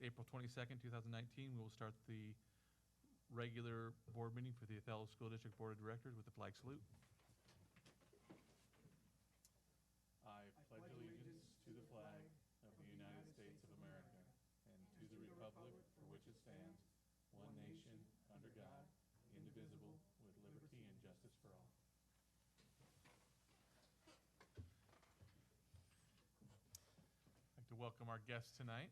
April 22nd, 2019, we will start the regular board meeting for the Othello School District Board of Directors with the flag salute. I pledge allegiance to the flag of the United States of America and to the republic for which it stands, one nation, under God, indivisible, with liberty and justice for all. I'd like to welcome our guests tonight.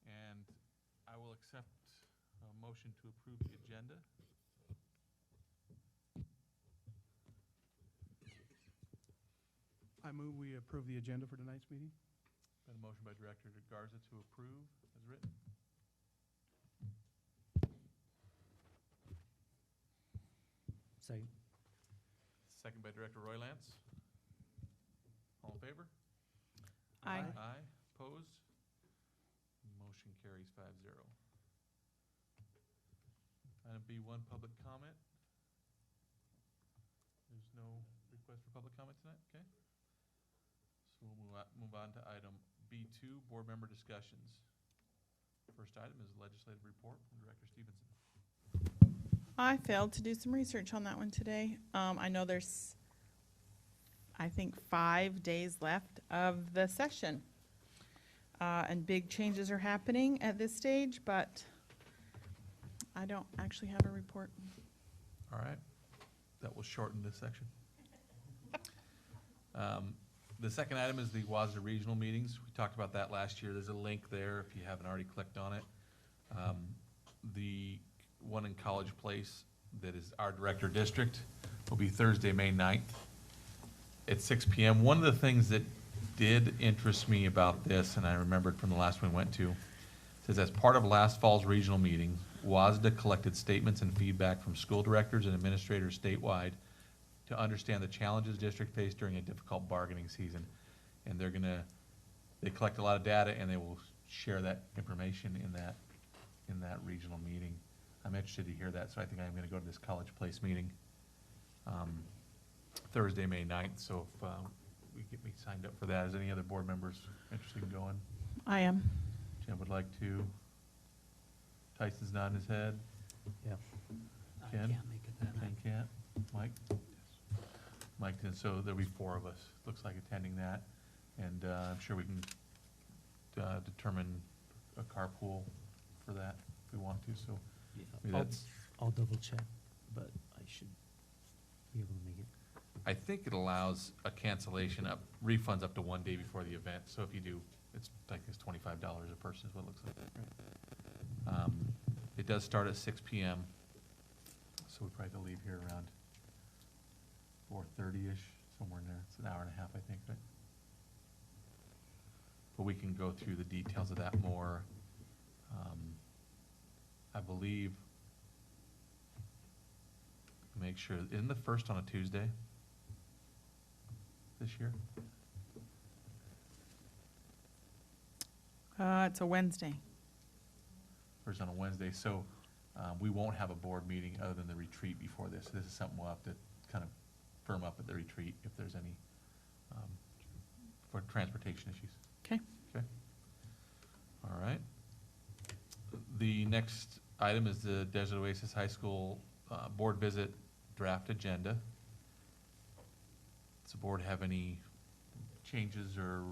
And I will accept a motion to approve the agenda. I move we approve the agenda for tonight's meeting. Been a motion by Director Garza to approve as written. Second. Second by Director Roy Lance. All in favor? Aye. Aye. Opposed? Motion carries 5-0. Item B1, public comment. There's no request for public comment tonight, okay? So we'll move on to item B2, board member discussions. First item is legislative report from Director Stevenson. I failed to do some research on that one today. I know there's, I think, 5 days left of the session. And big changes are happening at this stage, but I don't actually have a report. All right. That will shorten this section. The second item is the WASDA regional meetings. We talked about that last year. There's a link there if you haven't already clicked on it. The one in College Place that is our director district will be Thursday, May 9th at 6 p.m. One of the things that did interest me about this, and I remembered from the last one we went to, says as part of last fall's regional meeting, WASDA collected statements and feedback from school directors and administrators statewide to understand the challenges district faced during a difficult bargaining season. And they collect a lot of data and they will share that information in that regional meeting. I'm interested to hear that, so I think I'm gonna go to this College Place meeting Thursday, May 9th. So if we get me signed up for that. Is any other board members interested in going? I am. Jim would like to. Tyson's nodding his head. Yeah. Ken? I can't make it that Ken night. can't. Mike? Mike, and so there'll be 4 of us, looks like, attending that. And I'm sure we can determine a carpool for that if we want to, so Yeah, maybe that's, I'll double check, but I should be able to make it. I think it allows a cancellation refunds up to 1 day before the event. So if you do, it's $25 a person is what it looks like. Right? It does start at 6 p.m. So we probably have to leave here around 4:30-ish, somewhere in there. It's an hour and a half, I think, right? But we can go through the details of that more. I believe, make sure, isn't the first on a Tuesday this year? It's a Wednesday. First on a Wednesday, so we won't have a board meeting other than the retreat before this. This is something we'll have to kind of firm up at the retreat if there's any for transportation issues. Okay. Okay. All right. The next item is the Desert Oasis High School board visit draft agenda. Does the board have any changes or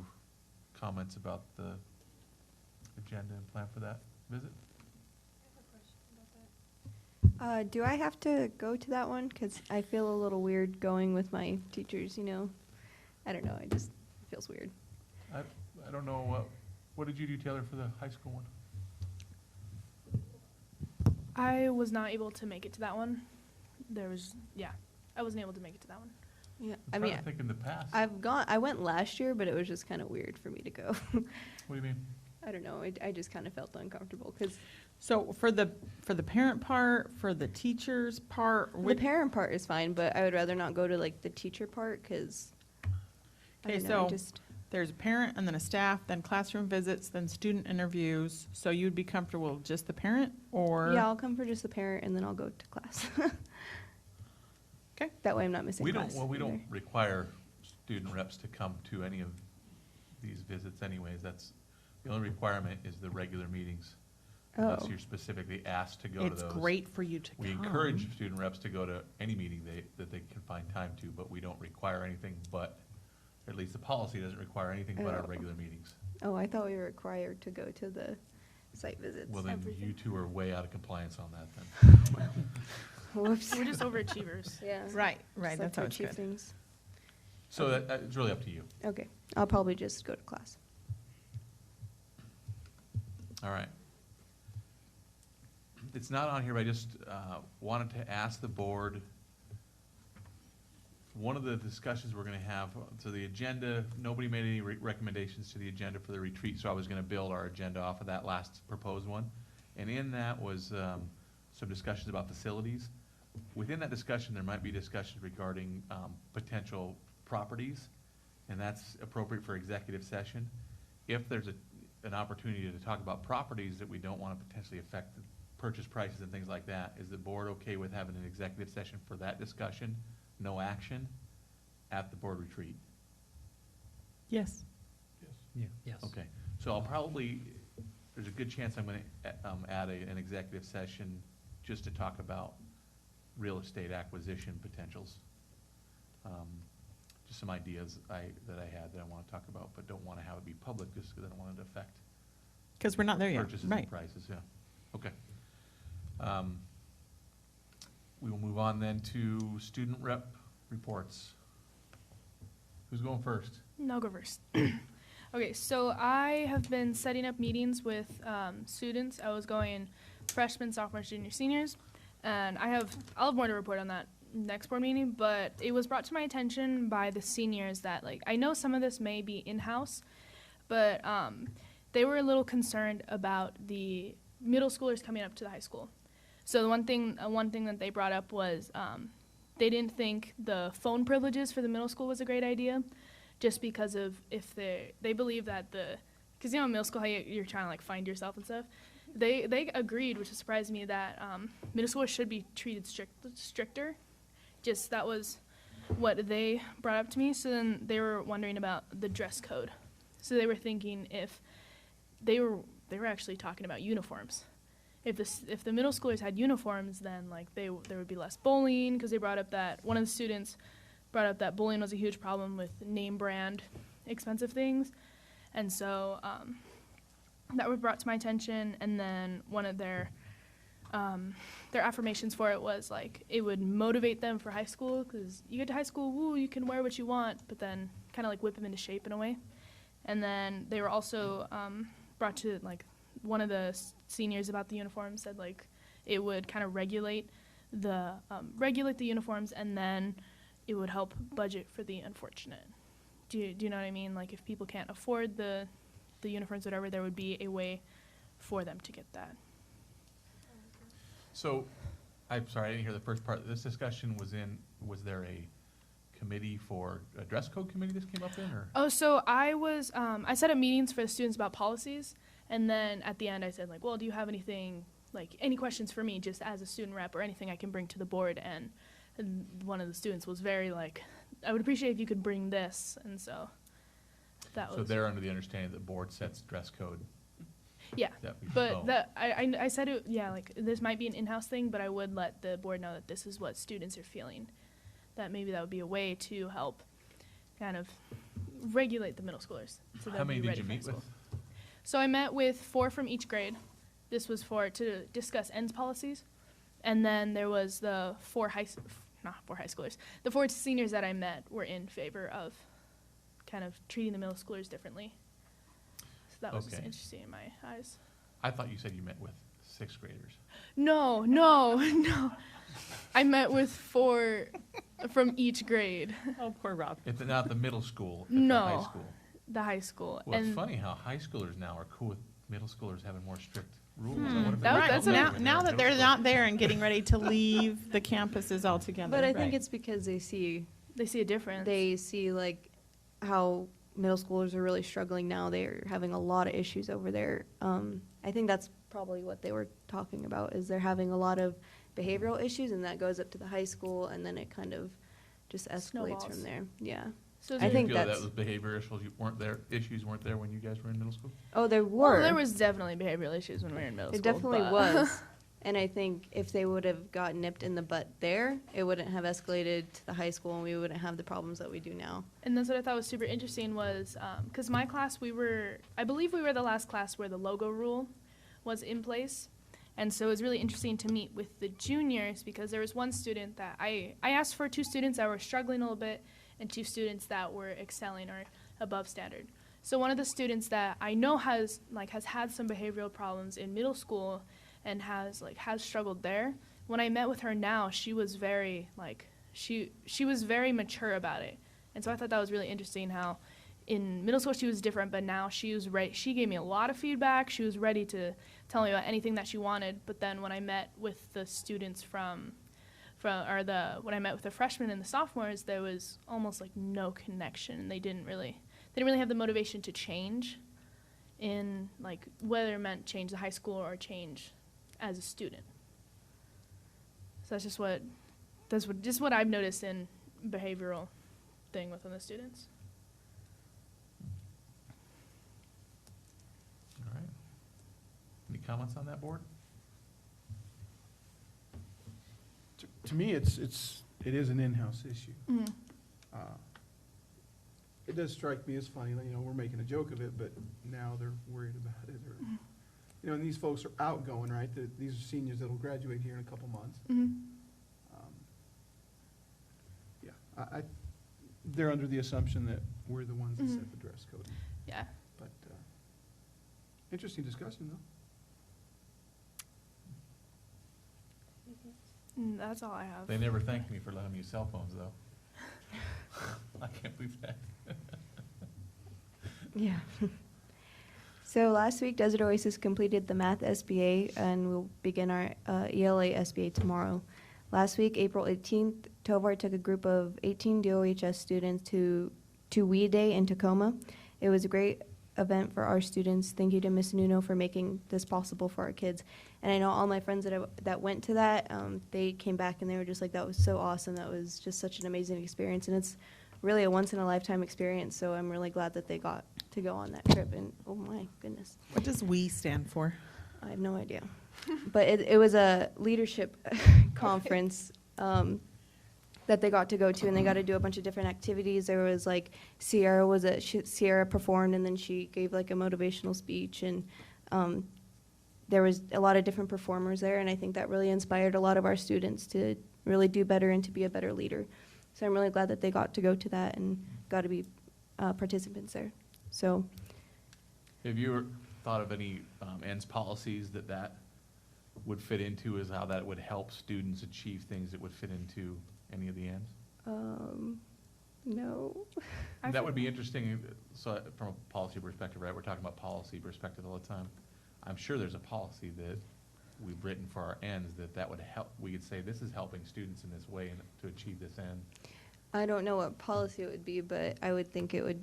comments about the agenda and plan for that visit? I have a question about that. Do I have to go to that one? Because I feel a little weird going with my teachers, you know? I don't know, it just feels weird. I don't know, what did you do, Taylor, for the high school one? I was not able to make it to that one. I wasn't able to make it to that one. Yeah, I'm trying to think in the past. I went last year, but it was just kind of weird for me to go. What do you mean? I don't know, I just kind of felt uncomfortable, because So for the parent part, for the teachers part, the parent part is fine, but I would rather not go to like the teacher part, because Okay, so there's a parent and then a staff, then classroom visits, then student interviews. So you'd be comfortable with just the parent, or? yeah, I'll come for just the parent and then I'll go to class. Okay. That way I'm not missing class. We don't either. require student reps to come to any of these visits anyways. That's The only requirement is the regular meetings, unless Oh. you're specifically asked to go to those. It's great for you to come. We encourage student reps to go to any meeting that they can find time to, but we don't require anything but, or at least the policy doesn't require anything but our Oh. regular meetings. Oh, I thought we were required to go to the site visits. Well, then Everything. you two are way out of compliance on that then. Whoops. We're just overachievers. Yeah. Right, Just right, like that's to always achieve good. things. So it's really up to you. Okay, I'll probably just go to class. All right. It's not on here, but I just wanted to ask the board, one of the discussions we're gonna have, so the agenda, nobody made any recommendations to the agenda for the retreat, so I was gonna build our agenda off of that last proposed one. And in that was some discussions about facilities. Within that discussion, there might be discussions regarding potential properties, and that's appropriate for executive session. If there's an opportunity to talk about properties that we don't want to potentially affect the purchase prices and things like that, is the board okay with having an executive session for that discussion, no action, at the board retreat? Yes. Yeah. Yes. Okay, so I'll probably, there's a good chance I'm gonna add an executive session just to talk about real estate acquisition potentials. Just some ideas that I had that I wanna talk about, but don't wanna have it be public, just because I don't want it to affect Because we're not there yet, purchases right. and prices, yeah. Okay. We will move on then to student rep reports. Who's going first? No, I'll go first. Okay, so I have been setting up meetings with students. I was going freshmen, sophomores, juniors, seniors, and I'll have more to report on that next board meeting, but it was brought to my attention by the seniors that, like, I know some of this may be in-house, but they were a little concerned about the middle schoolers coming up to the high school. So the one thing that they brought up was they didn't think the phone privileges for the middle school was a great idea, just because of if they believe that because in middle school how you're trying to like find yourself and stuff. They agreed, which surprised me, that middle schoolers should be treated stricter. Just that was what they brought up to me. So then they were wondering about the dress code. So they were thinking if they were actually talking about uniforms. If the middle schoolers had uniforms, then like there would be less bullying, because they brought up that one of the students brought up that bullying was a huge problem with name brand expensive things, and so that was brought to my attention. And then one of their affirmations for it was like it would motivate them for high school, because you get to high school, woo, you can wear what you want, but then kind of like whip them into shape in a way. And then they were also brought to like one of the seniors about the uniforms said like it would kind of regulate the uniforms, and then it would help budget for the unfortunate. Do you know what I mean? Like if people can't afford the uniforms, whatever, there would be a way for them to get that. So, I'm sorry, I didn't hear the first part. This discussion was there a committee a dress code committee this came up in, or? Oh, so I set up meetings for the students about policies, and then at the end I said like, well, do you have anything, like any questions for me just as a student rep or anything I can bring to the board? And one of the students was very like, I would appreciate if you could bring this, and so that was. So they're under the understanding that the board sets dress code. Yeah, that we but follow. I said it, yeah, like this might be an in-house thing, but I would let the board know that this is what students are feeling, that maybe that would be a way to help kind of regulate the middle schoolers. So How they'll many be did ready you for high meet school. with? So I met with 4 from each grade. This was to discuss ends policies. And then there was the 4 high schoolers. The 4 seniors that I met were in favor of kind of treating the middle schoolers differently. So that was just Okay. interesting in my eyes. I thought you said you met with 6th graders. No. I met with 4 from each grade, Oh, poor Rob. If not the middle school, at the No. high school. the high school. Well, it's and funny how high schoolers now are cool with middle schoolers having more strict rules. I Hmm. wonder if That they was- were that's told what Now, when now were that in they're middle not there and getting ready to leave the campuses altogether. But I think right. it's because they see a difference. like how middle schoolers are really struggling now. They're having a lot of issues over there. I think that's probably what they were talking about, is they're having a lot of behavioral issues, and that goes up to the high school, and then it kind of just escalates Snowballs. from there. Yeah. So is I there- think Do you feel that's- that was behavior issues weren't there when you guys were in middle school? Oh, there well, were. there was definitely behavioral issues when we were in middle It school. definitely but- was. And I think if they would have got nipped in the butt there, it wouldn't have escalated to the high school and we wouldn't have the problems that we do now. And that's what I thought was super interesting was, because my class, I believe we were the last class where the logo rule was in place. And so it was really interesting to meet with the juniors because there was one student that I asked for 2 students that were struggling a little bit and 2 students that were excelling or above standard. So one of the students that I know has had some behavioral problems in middle school and has struggled there. When I met with her now, she was very she was very mature about it. And so I thought that was really interesting how in middle school she was different, but now she was ready. She gave me a lot of feedback. She was ready to tell me about anything that she wanted. But then when I met with the students when I met with the freshmen and the sophomores, there was almost like no connection, and they didn't really have the motivation to change in like whether it meant change the high school or change as a student. So that's just what I've noticed in behavioral thing within the students. All right. Any comments on that, board? To me, it is an in-house issue. Mm-hmm. It does strike me as funny, you know, we're making a joke of it, but now they're worried about it, or, you know, and these folks are outgoing, right? These are seniors that'll graduate here in a couple months. Yeah, they're under the assumption that we're the ones that set the dress code, Yeah. but, interesting discussion, though. That's all I have. They never thanked me for letting me use cell phones, though. I can't believe that. Yeah. So last week, Desert Oasis completed the Math SBA, and we'll begin our ELA SBA tomorrow. Last week, April 18th, Tovar took a group of 18 DOHS students to WE Day in Tacoma. It was a great event for our students. Thank you to Miss Nuno for making this possible for our kids. And I know all my friends that went to that, they came back and they were just like, that was so awesome. That was just such an amazing experience. And it's really a once-in-a-lifetime experience, so I'm really glad that they got to go on that trip. And oh my goodness, What does WE stand for? I have no idea. But it was a leadership conference that they got to go to, and they got to do a bunch of different activities. There was like Sierra performed, and then she gave like a motivational speech, and there was a lot of different performers there, and I think that really inspired a lot of our students to really do better and to be a better leader. So I'm really glad that they got to go to that and got to be participants there. So Have you thought of any ends policies that would fit into, as how that would help students achieve things that would fit into any of the ends? no. That would be interesting, so from a policy perspective, right, we're talking about policy perspective all the time. I'm sure there's a policy that we've written for our ends that would help, we could say, this is helping students in this way and to achieve this end. I don't know what policy it would be, but I would think it would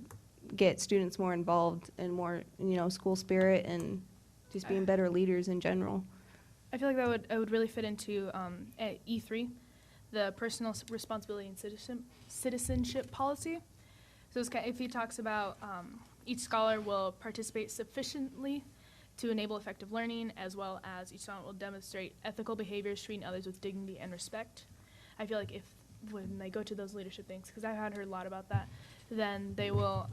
get students more involved and more, school spirit and just being better leaders in general. I feel like that would really fit into at E3, the personal responsibility and citizenship policy. So if he talks about each scholar will participate sufficiently to enable effective learning, as well as each student will demonstrate ethical behaviors, treating others with dignity and respect. I feel like when they go to those leadership things, because I've heard a lot about that, then they will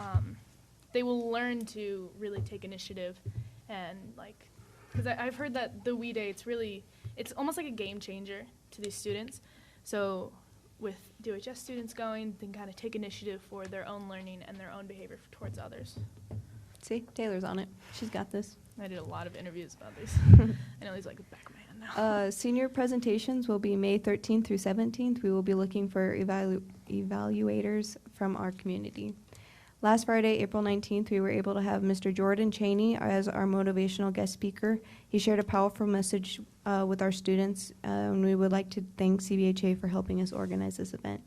learn to really take initiative and because I've heard that the WE Day, it's almost like a game changer to these students. So with DOHS students going, they can kind of take initiative for their own learning and their own behavior towards others. See, Taylor's on it. She's got this. I did a lot of interviews about these. I know he's like the back of my hand now. Senior presentations will be May 13th through 17th. We will be looking for evaluators from our community. Last Friday, April 19th, we were able to have Mr. Jordan Cheney as our motivational guest speaker. He shared a powerful message with our students, and we would like to thank CBHA for helping us organize this event.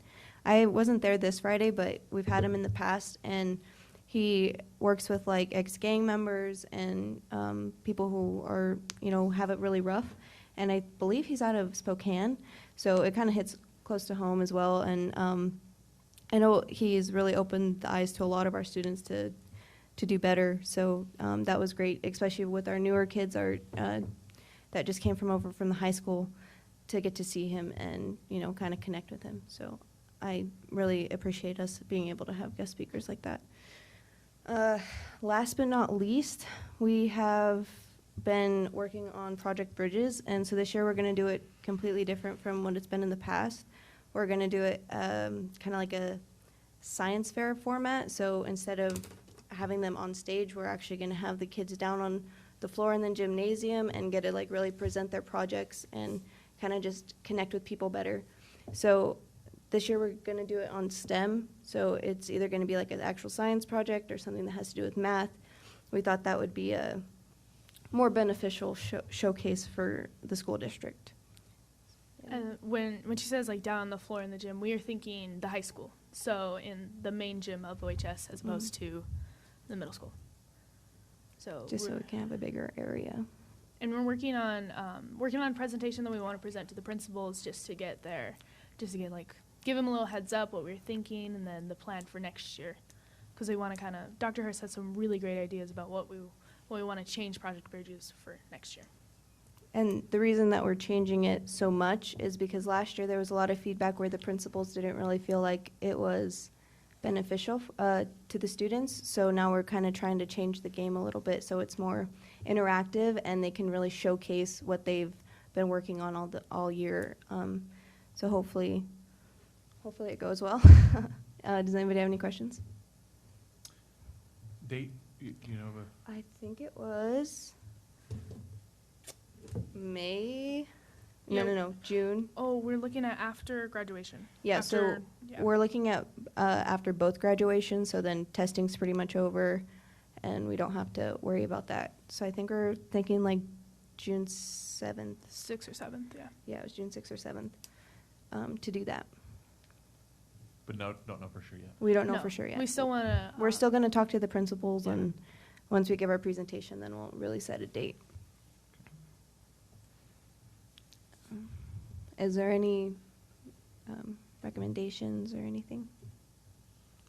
I wasn't there this Friday, but we've had him in the past, and he works with ex-gang members and people who are, have it really rough. And I believe he's out of Spokane, so it kind of hits close to home as well. And I know he's really opened the eyes to a lot of our students to do better. So that was great, especially with our newer kids that just came from the high school, to get to see him and, you know, kind of connect with him. So I really appreciate us being able to have guest speakers like that. Last but not least, we have been working on Project Bridges, and so this year we're going to do it completely different from what it's been in the past. We're going to do it kind of like a science fair format. So instead of having them on stage, we're actually going to have the kids down on the floor in the gymnasium and get to like really present their projects and kind of just connect with people better. So this year we're going to do it on STEM. So it's either going to be like an actual science project or something that has to do with math. We thought that would be a more beneficial showcase for the school district. And when she says like down on the floor in the gym, we are thinking the high school. So in the main gym of OHS as opposed to the middle school. So Just so we can have a bigger area. and we're working on a presentation that we want to present to the principals just to get like give them a little heads up what we're thinking and then the plan for next year, because we want to kind of Dr. Hurst has some really great ideas about what we want to change Project Bridges for next year. And the reason that we're changing it so much is because last year there was a lot of feedback where the principals didn't really feel like it was beneficial to the students. So now we're kind of trying to change the game a little bit so it's more interactive and they can really showcase what they've been working on all year. So hopefully it goes well. Does anybody have any questions? Date, you know, I think it was May. Yeah. No, June. Oh, we're looking at after graduation. Yeah, so we're looking at after both graduations, so then testing's pretty much over, and we don't have to worry about that. So I think we're thinking like June 7th. 6th or 7th, yeah. Yeah, it was June 6th or 7th to do that. but don't know for sure yet. We don't know No, for sure yet. We still want to. We're still going to talk to the principals, Yeah. and once we give our presentation, then we'll really set a date. Is there any recommendations or anything?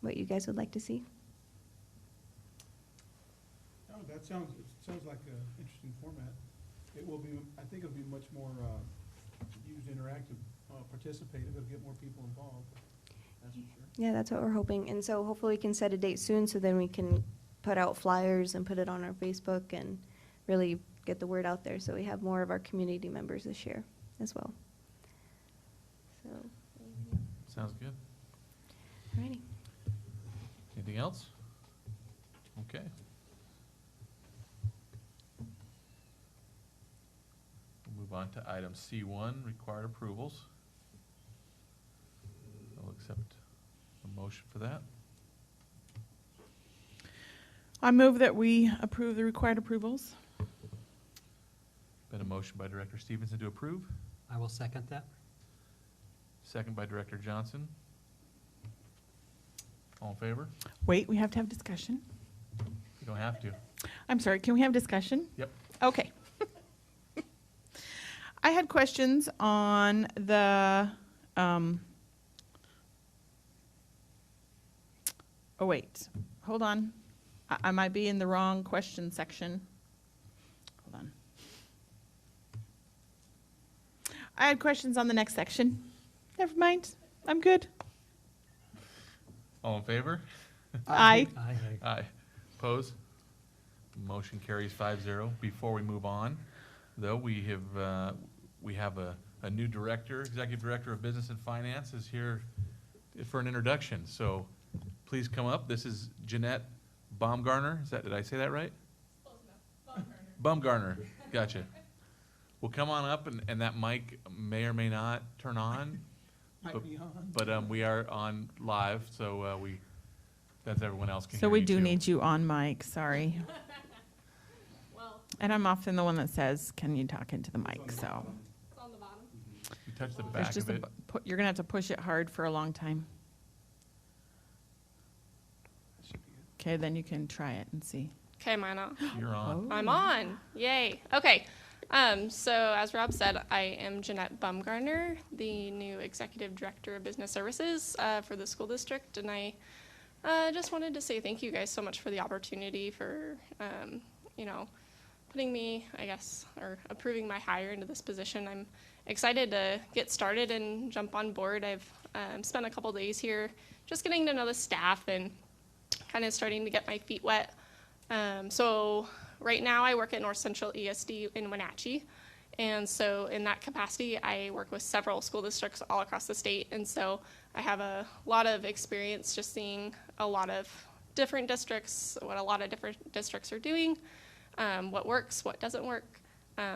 What you guys would like to see? Oh, it sounds like an interesting format. It will be, I think it'll be much more used interactive, participative, it'll get more people involved, that's for sure. Yeah, that's what we're hoping. And so hopefully we can set a date soon so then we can put out flyers and put it on our Facebook and really get the word out there so we have more of our community members this year as well. So, Sounds good. alrighty. Anything else? Okay. We'll move on to item C1, required approvals. I'll accept a motion for that. I move that we approve the required approvals. Been a motion by Director Stevenson to approve, I will second that. second by Director Johnson. All in favor? Wait, we have to have discussion. You don't have to. I'm sorry, can we have discussion? Yep. Okay. I had questions on the, oh wait, hold on. I might be in the wrong question section. Hold on. I had questions on the next section. Never mind, I'm good. All in favor? Aye. Aye. Aye. Oppose? Motion carries 5-0. Before we move on, though, we have a new director, Executive Director of Business and Finance is here for an introduction. So please come up. This is Jeanette Baumgartner. Did I say that right? Baumgartner. Gotcha. Well, come on up, and that mic may or may not turn on. Might be on. But we are on live, so that's everyone else can So hear we you do too. need you on mic, sorry. And I'm often the one that says, can you talk into the mic, so. You touch the There's back just of a, it. you're gonna have to push it hard for a long time. Should be good. Okay, then you can try it and see. Okay, am I on? You're on. Oh. I'm on. Yay. Okay. So as Rob said, I am Jeanette Bumgarner, the new Executive Director of Business Services for the school district, and I just wanted to say thank you guys so much for the opportunity for, putting me, I guess, or approving my hire into this position. I'm excited to get started and jump on board. I've spent a couple days here just getting to know the staff and kind of starting to get my feet wet. So right now I work at North Central ESD in Wenatchee. And so in that capacity, I work with several school districts all across the state. And so I have a lot of experience just seeing a lot of different districts, what a lot of different districts are doing, what works, what doesn't work.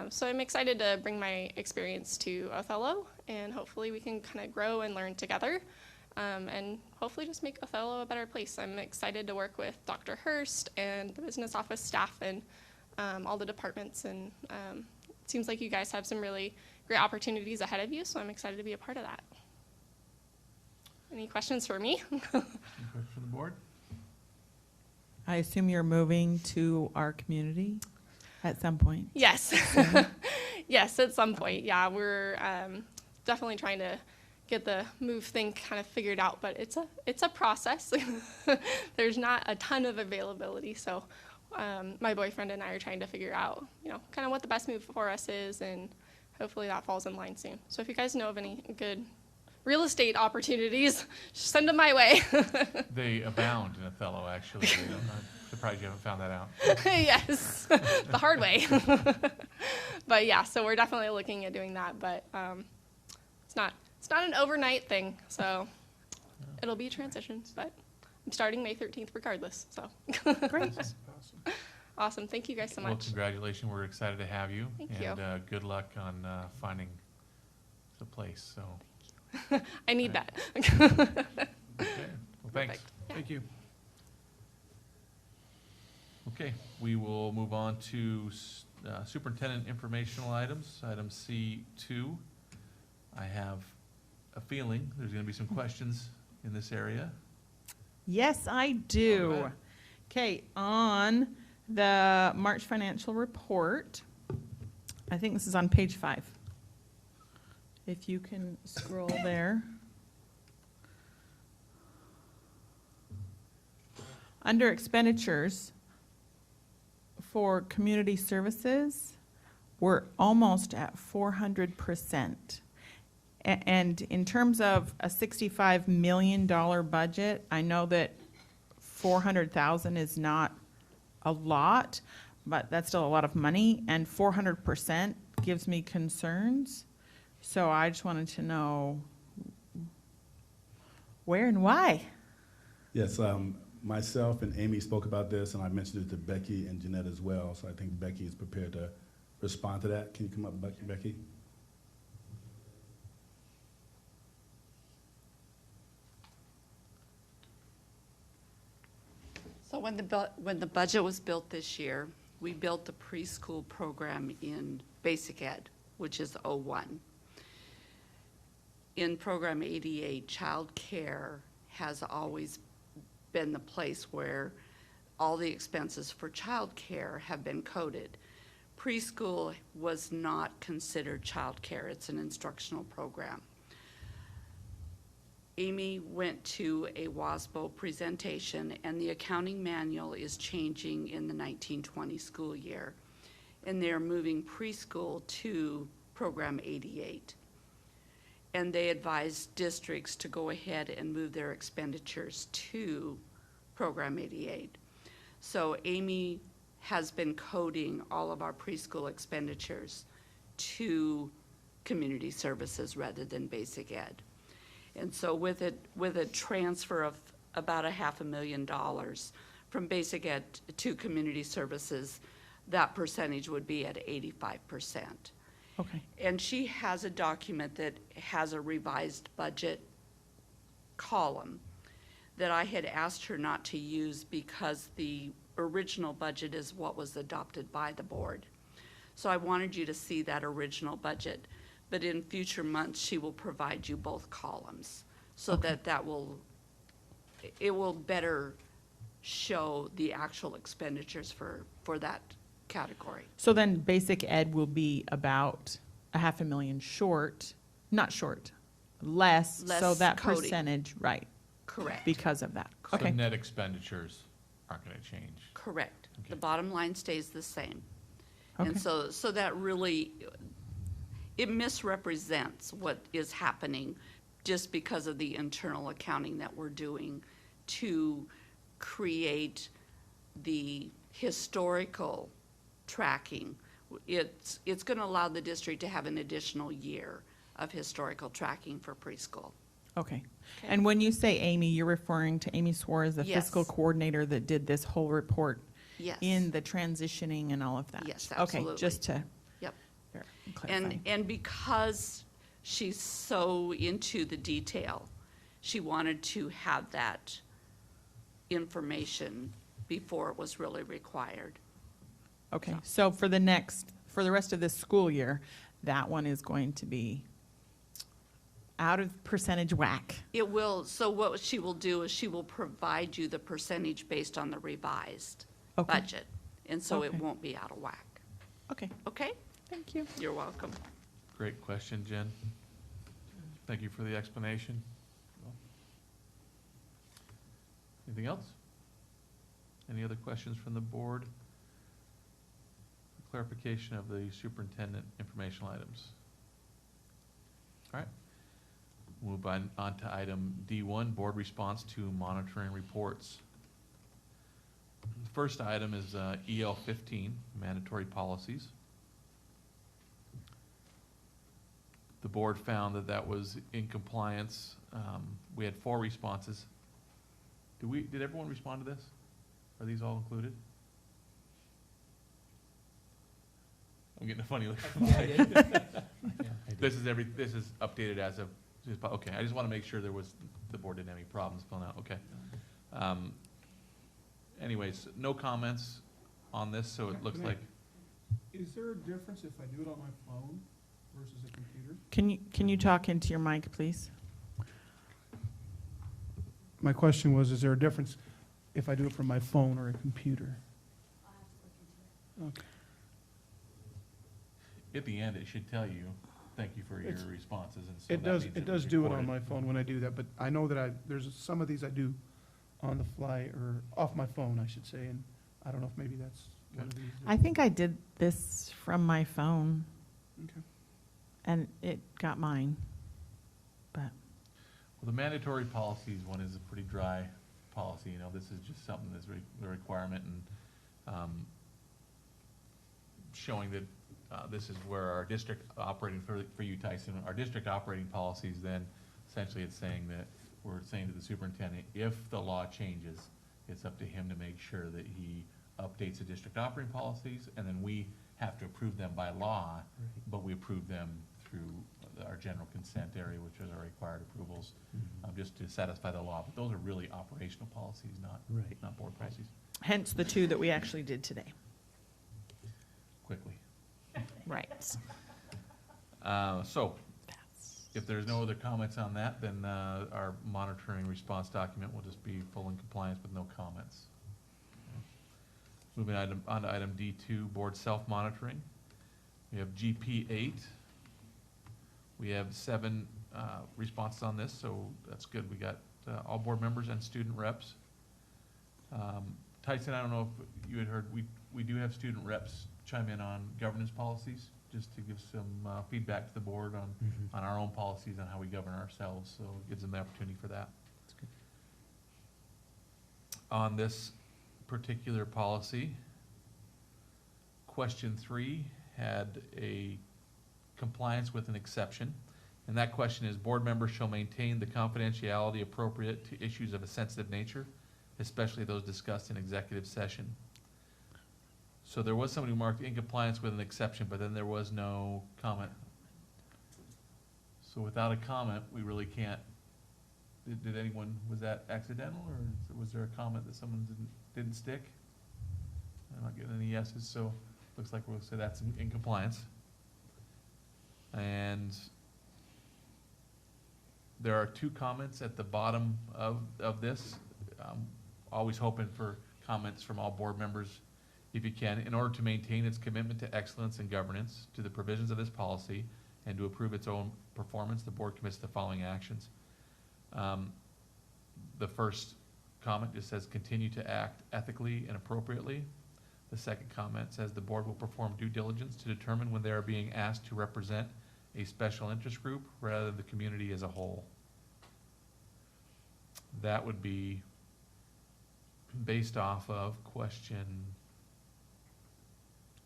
So I'm excited to bring my experience to Othello, and hopefully we can kind of grow and learn together, and hopefully just make Othello a better place. I'm excited to work with Dr. Hurst and the business office staff and all the departments, and it seems like you guys have some really great opportunities ahead of you, so I'm excited to be a part of that. Any questions for me? Any questions from the board? I assume you're moving to our community at some point. Yes. Yes, at some point. Yeah, we're definitely trying to get the move thing kind of figured out, but it's a process. There's not a ton of availability, so my boyfriend and I are trying to figure out, kind of what the best move for us is, and hopefully that falls in line soon. So if you guys know of any good real estate opportunities, just send them my way. They abound in Othello, actually. I'm surprised you haven't found that out. Yes, the hard way. But yeah, so we're definitely looking at doing that, but it's not an overnight thing, so it'll be a transition, but I'm starting May 13th regardless, so. Great. Awesome. Awesome, thank you guys so Well, much. congratulations. We're excited to have you. Thank you. And good luck on finding the place, so. I need that. Okay, well, thanks. Perfect. Thank you. Okay, we will move on to superintendent informational items, item C2. I have a feeling there's going to be some questions in this area. Yes, I Go do. ahead. Okay, on the March financial report, I think this is on page 5. If you can scroll there. Under expenditures for community services, we're almost at 400%. And in terms of a $65 million budget, I know that 400,000 is not a lot, but that's still a lot of money, and 400% gives me concerns. So I just wanted to know where and why. Yes, myself and Amy spoke about this, and I mentioned it to Becky and Jeanette as well, so I think Becky is prepared to respond to that. Can you come up, Becky? So when the budget was built this year, we built the preschool program in basic ed, which is 01. In program 88, child care has always been the place where all the expenses for child care have been coded. Preschool was not considered child care. It's an instructional program. Amy went to a WASBO presentation, and the accounting manual is changing in the 1920 school year, and they're moving preschool to program 88. And they advised districts to go ahead and move their expenditures to program 88. So Amy has been coding all of our preschool expenditures to community services rather than basic ed. And so with a transfer of about $500,000 from basic ed to community services, that percentage would be at 85%. Okay. And she has a document that has a revised budget column that I had asked her not to use because the original budget is what was adopted by the board. So I wanted you to see that original budget. But in future months, she will provide you both columns so Okay. that it will better show the actual expenditures for that category. So then basic ed will be about $500,000 short, not short, less, so Less that coding. percentage, right, Correct. because of that. So Okay, net expenditures aren't gonna change. Correct. Okay. The bottom line stays the same. And okay, so that really, it misrepresents what is happening just because of the internal accounting that we're doing to create the historical tracking. It's going to allow the district to have an additional year of historical tracking for preschool. okay. Okay. And when you say Amy, you're referring to Amy Suarez, the fiscal Yes. coordinator that did this whole report Yes. in the transitioning and all of that? Yes, Okay, absolutely. just to Yep. clarify. And because she's so into the detail, she wanted to have that information before it was really required. Okay, so for the rest of this school year, that one is going to be out of percentage whack. It will, so what she will do is she will provide you the percentage based on the revised Okay. budget. And so it Okay. won't be out of whack. Okay, Okay? thank you. You're welcome. Great question, Jen. Thank you for the explanation. Anything else? Any other questions from the board? Clarification of the superintendent informational items. All right. Move on to item D1, board response to monitoring reports. The first item is EL 15, mandatory policies. The board found that that was in compliance. We had 4 responses. Did everyone respond to this? Are these all included? I'm getting a funny look from Mike. This is updated as of, okay, I just want to make sure the board didn't have any problems filling out, okay. Anyways, no comments on this, so it looks Can I- like, Is there a difference if I do it on my phone versus a computer? Can you talk into your mic, please? My question was, is there a difference if I do it from my phone or a computer? Okay. at the end, it should tell you, thank you for your It's- responses, and so It that does, means it was does do it on recorded. my phone when I do that, but I know that there's some of these I do on the fly, or off my phone, I should say, and I don't know if maybe that's one of these. that- I think I did this from my phone, Okay. and it got mine, but, Well, the mandatory policies one is a pretty dry policy, you know, this is just something that's a requirement, and showing that this is where our district operating, for you, Tyson, our district operating policies, then essentially it's saying that, we're saying to the superintendent, if the law changes, it's up to him to make sure that he updates the district operating policies, and then we have to approve them by law, but we approve them through our general consent area, which is our required approvals, just to satisfy the law. But those are really operational policies, Right. not board policies. hence the 2 that we actually did today. Quickly. Right. So, if there's no other comments on that, then our monitoring response document will just be full in compliance with no comments. Moving on to item D2, board self-monitoring. We have GP8. We have 7 responses on this, so that's good. We got all board members and student reps. Tyson, I don't know if you had heard, we do have student reps chime in on governance policies, just to give some feedback to the board on our own policies on how we govern ourselves, so it gives them the opportunity for that. That's good. On this particular policy, question 3 had a compliance with an exception. And that question is, board members shall maintain the confidentiality appropriate to issues of a sensitive nature, especially those discussed in executive session. So there was somebody who marked in compliance with an exception, but then there was no comment. So without a comment, we really can't, did anyone, was that accidental, or was there a comment that someone didn't stick? I'm not getting any yeses, so looks like we'll say that's in compliance. And there are 2 comments at the bottom of this. Always hoping for comments from all board members if you can, in order to maintain its commitment to excellence and governance, to the provisions of this policy, and to approve its own performance, the board commits to the following actions. The first comment just says, continue to act ethically and appropriately. The second comment says, the board will perform due diligence to determine when they are being asked to represent a special interest group rather than the community as a whole. That would be based off of question,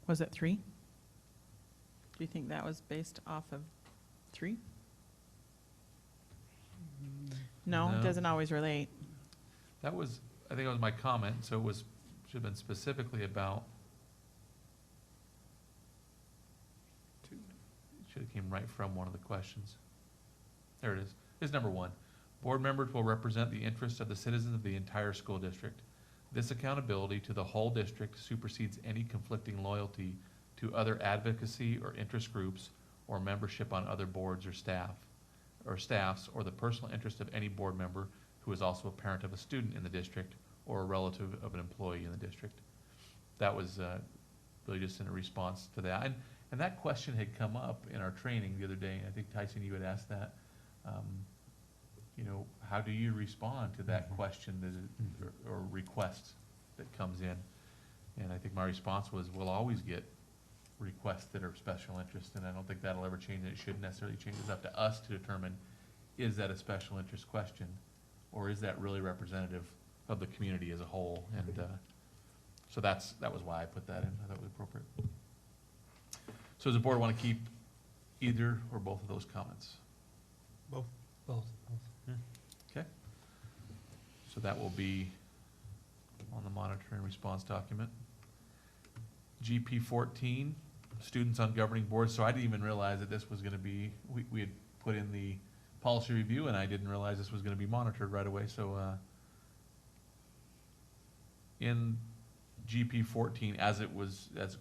Was it 3? Do you think that was based off of 3? No, it No. doesn't always relate. that was, I think that was my comment, so it was, should have been specifically about, should have came right from one of the questions. There it is. This is number 1. Board members will represent the interests of the citizens of the entire school district. This accountability to the whole district supersedes any conflicting loyalty to other advocacy or interest groups or membership on other boards or staffs, or the personal interest of any board member who is also a parent of a student in the district or a relative of an employee in the district. That was really just in a response to that. And that question had come up in our training the other day, and I think, Tyson, you had asked that. You know, how do you respond to that question or request that comes in? And I think my response was, we'll always get requests that are of special interest, and I don't think that'll ever change, and it shouldn't necessarily change. It's up to us to determine, is that a special interest question, or is that really representative of the community as a whole? And so that was why I put that in. I thought it was appropriate. So does the board want to keep either or both of those comments? Both. Both. Okay. So that will be on the monitor and response document. GP 14, students on governing boards. So I didn't even realize that this was going to be, we had put in the policy review, and I didn't realize this was going to be monitored right away. So in GP 14, as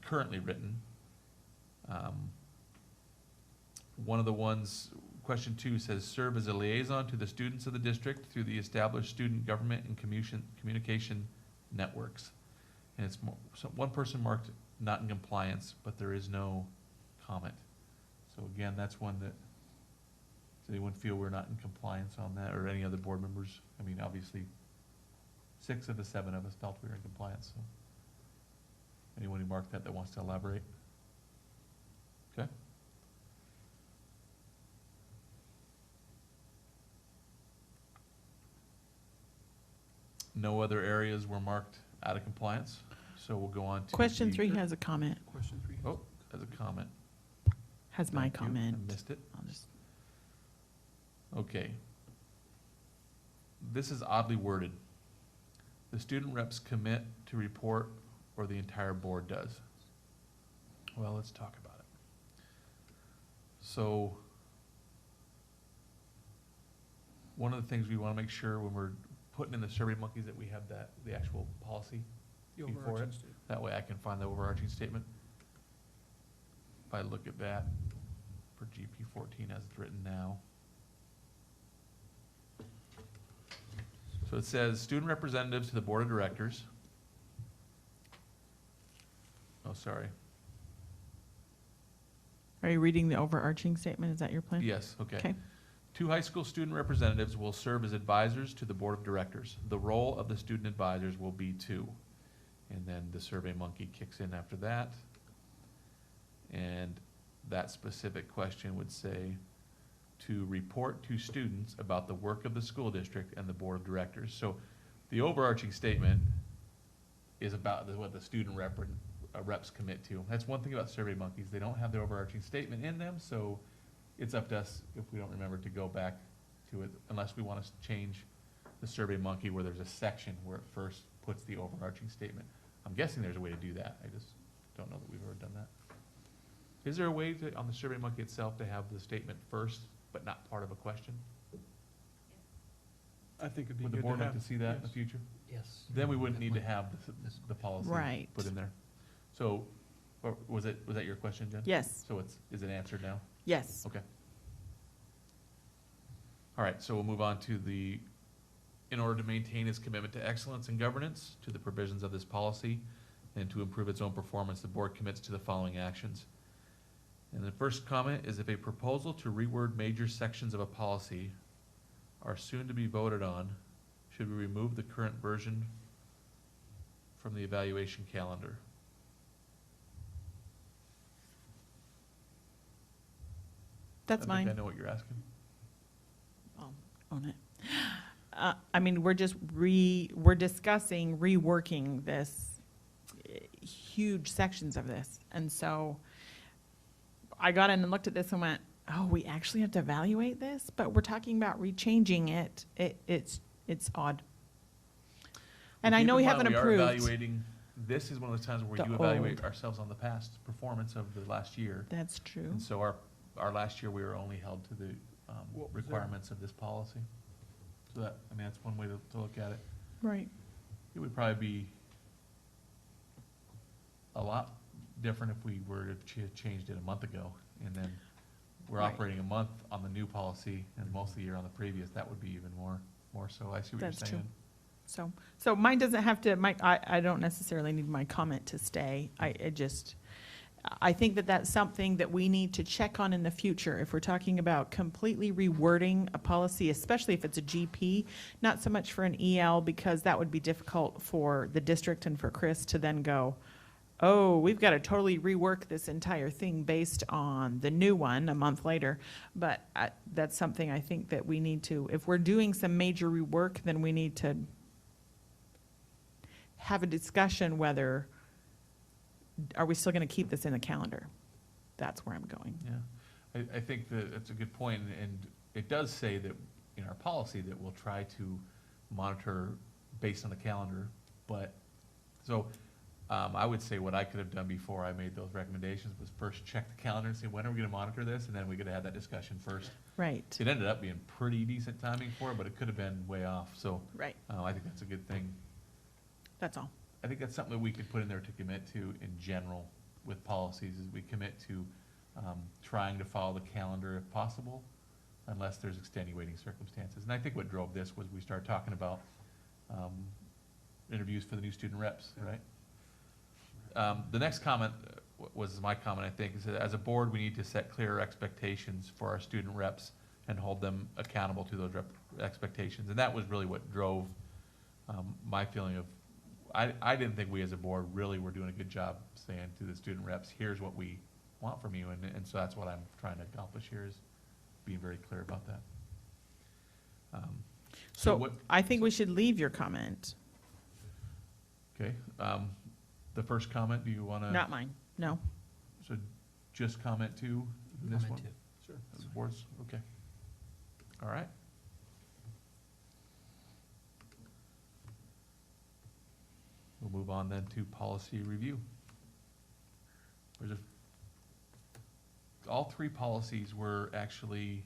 currently written, one of the ones, question 2 says, serve as a liaison to the students of the district through the established student government and communication networks. And it's so one person marked not in compliance, but there is no comment. So again, that's one that, does anyone feel we're not in compliance on that, or any other board members? I mean, obviously, 6 of the 7 of us felt we were in compliance, so. Anyone who marked that wants to elaborate? Okay. No other areas were marked out of compliance, so we'll go on to. Question the- 3 has a comment, Question 3. Oh, as a comment. has my Thank you. comment. I missed it. I'll just, Okay. This is oddly worded. The student reps commit to report, or the entire board does. Well, let's talk about it. So, one of the things we want to make sure when we're putting in the Survey Monkeys that we have the actual policy The before overarching it. statement. That way I can find the overarching statement. If I look at that for GP 14 as it's written now. So it says, student representatives to the board of directors. Oh, sorry. are you reading the overarching statement? Is that your plan? Yes, okay. Okay. 2 high school student representatives will serve as advisors to the board of directors. The role of the student advisors will be 2. And then the Survey Monkey kicks in after that. And that specific question would say, to report to students about the work of the school district and the board of directors. So the overarching statement is about what the student reps commit to. That's one thing about Survey Monkeys. They don't have the overarching statement in them, so it's up to us, if we don't remember, to go back to it, unless we want to change the Survey Monkey where there's a section where it first puts the overarching statement. I'm guessing there's a way to do that. I just don't know that we've ever done that. Is there a way to, on the Survey Monkey itself, to have the statement first, but not part of a question? I think it'd be Would good the to board like have. to see that in the yes. future? Yes. Then we wouldn't need to have the policy Right. put in there. So, or was that your question, Jen? Yes, So is it answered now? yes. Okay. All right, so we'll move on to in order to maintain its commitment to excellence and governance, to the provisions of this policy, and to improve its own performance, the board commits to the following actions. And the first comment is if a proposal to reword major sections of a policy are soon to be voted on, should we remove the current version from the evaluation calendar? That's I mine. think I know what you're asking. I'll own it. I mean, we're discussing reworking this, huge sections of this. And so I got in and looked at this and went, oh, we actually have to evaluate this? But we're talking about rechanging it. It's odd. And I Keep know in we mind, haven't we are approved. evaluating, this is one of those times where we The do evaluate old. ourselves on the past performance of the last year. That's true. And so our last year, we were only held to the What was that? requirements of this policy. So that, I mean, that's one way to look at it. Right. It would probably be a lot different if we were to changed it a month ago, and then we're Right. operating a month on the new policy and most of the year on the previous. That would be even more so. I see what you're That's true. saying. So mine doesn't have to, I don't necessarily need my comment to stay. I think that that's something that we need to check on in the future. If we're talking about completely rewording a policy, especially if it's a GP, not so much for an EL, because that would be difficult for the district and for Chris to then go, oh, we've got to totally rework this entire thing based on the new one a month later. But that's something I think that we need to, if we're doing some major rework, then we need to have a discussion whether, are we still going to keep this in the calendar? That's where I'm going. Yeah, I think that that's a good point, and it does say that in our policy that we'll try to monitor based on the calendar, but, so, I would say what I could have done before I made those recommendations was first check the calendar and say, when are we gonna monitor this? And then we could have had that discussion first. Right, It ended up being pretty decent timing for it, but it could have been way off, so, right. I think that's a good thing. That's all. I think that's something that we could put in there to commit to in general with policies, is we commit to trying to follow the calendar if possible, unless there's extenuating circumstances. And I think what drove this was we started talking about interviews for the new student reps, right? The next comment was my comment, I think, is that as a board, we need to set clearer expectations for our student reps and hold them accountable to those expectations. And that was really what drove my feeling of, I didn't think we as a board really were doing a good job saying to the student reps, here's what we want from you, and so that's what I'm trying to accomplish here, is being very clear about that. So what- I think we should leave your comment, Okay, the first comment, do you wanna? not mine. No. So just comment two, this one? Sure. The boards, okay. All right. We'll move on then to policy review. All three policies were actually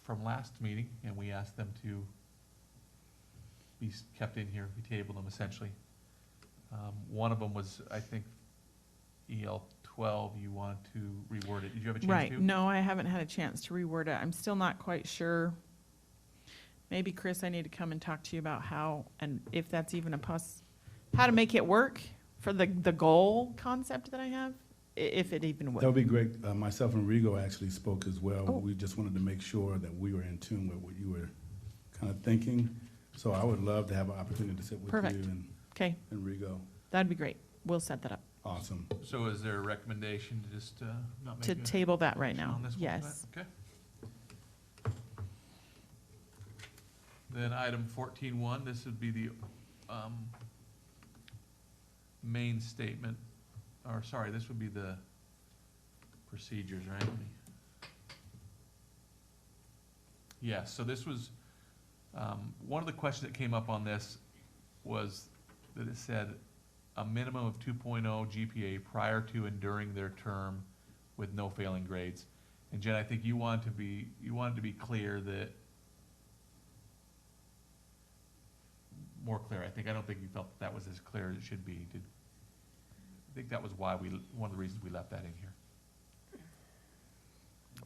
from last meeting, and we asked them to be kept in here. We tabled them essentially. One of them was, I think, EL 12, you wanted to reword it. Did you have a chance to? Right, no, I haven't had a chance to reword it. I'm still not quite sure. Maybe, Chris, I need to come and talk to you about how, and if that's even how to make it work for the goal concept that I have, if it even would. That would be great. Myself and Rigo actually spoke as well. Oh. We just wanted to make sure that we were in tune with what you were kind of thinking. So I would love to have an opportunity to sit with you Perfect. Okay, and Rigo. that'd be great. We'll set that up. Awesome. So is there a recommendation to just not make To a table that right motion now, on this one yes. tonight? Okay. Then item 14.1, this would be the main statement, or sorry, this would be the procedures, right? Yes, so this was, one of the questions that came up on this was that it said a minimum of 2.0 GPA prior to and during their term with no failing grades. And Jen, I think you wanted to be clear that, more clear, I don't think you felt that was as clear as it should be. I think that was why one of the reasons we left that in here.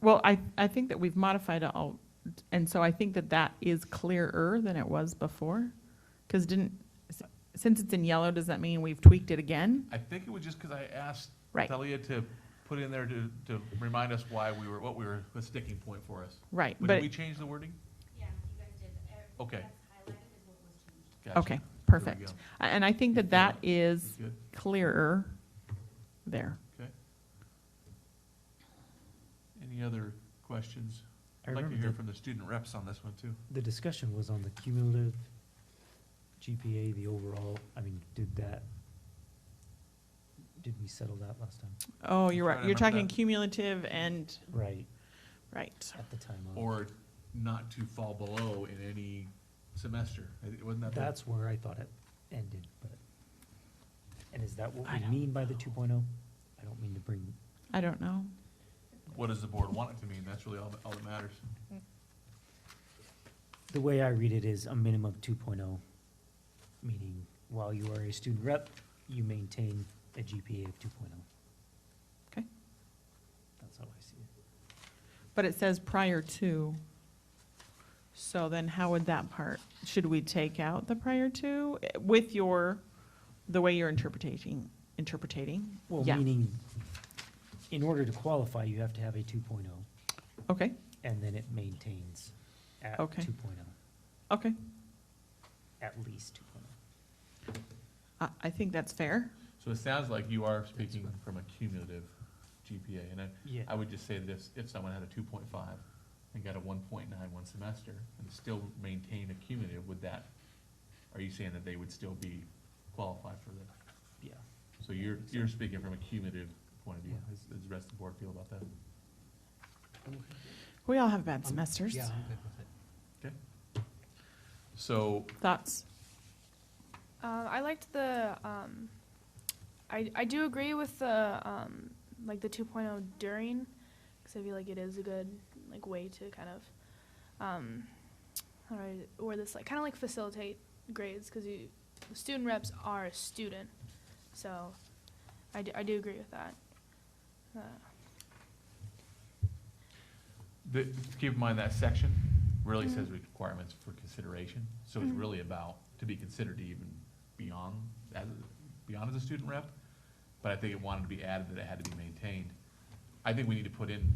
Well, I think that we've modified it all, and so I think that that is clearer than it was before, because since it's in yellow, does that mean we've tweaked it again? I think it was just because I asked Right. Talia to put in there to remind us what the sticking point for us. Right, But but, did we change the wording? Yeah, you guys did. Okay. That's highlighted is what was changed. Gotcha. okay, There we perfect. go. And I think that that is Good. clearer there. Okay. Any other questions? I I'd like to remember hear the- from the student reps on this one too. The discussion was on the cumulative GPA, the overall, I mean, did we settle that last time? Oh, you're trying right, to you're remember talking that. cumulative and, Right, right. at the time of. Or not to fall below in any semester. Wasn't that the? That's where I thought it ended, but, and is that what I we don't mean by the 2.0? I don't mean to bring, I don't know. What does the board want it to mean? That's really all that matters. the way I read it is a minimum of 2.0, meaning while you are a student rep, you maintain a GPA of 2.0. Okay. That's how I see it. But it says prior to. So then how would that part, should we take out the prior to with the way you're interpreting? Well, Yeah. meaning, in order to qualify, you have to have a 2.0, Okay, and then it maintains at Okay. 2.0, okay. at least 2.0. I think that's fair. So it sounds like you are speaking from a cumulative GPA. And Yeah. I would just say that if someone had a 2.5 and got a 1.9 one semester and still maintain a cumulative, are you saying that they would still be qualified for this? Yeah. So you're speaking from a cumulative point of view. Does the rest of the board feel about that? We all have bad semesters. Yeah, I'm good with it. Okay. So, Thoughts? I liked the, I do agree with the, like the 2.0 during, because I feel like it is a good, like, way to kind of, how do I word this, like, kind of like facilitate grades, because the student reps are a student, so I do agree with that. keep in mind that section really says requirements for consideration. So it's Mhm. really about to be considered even beyond as a student rep. But I think it wanted to be added that it had to be maintained. I think we need to put in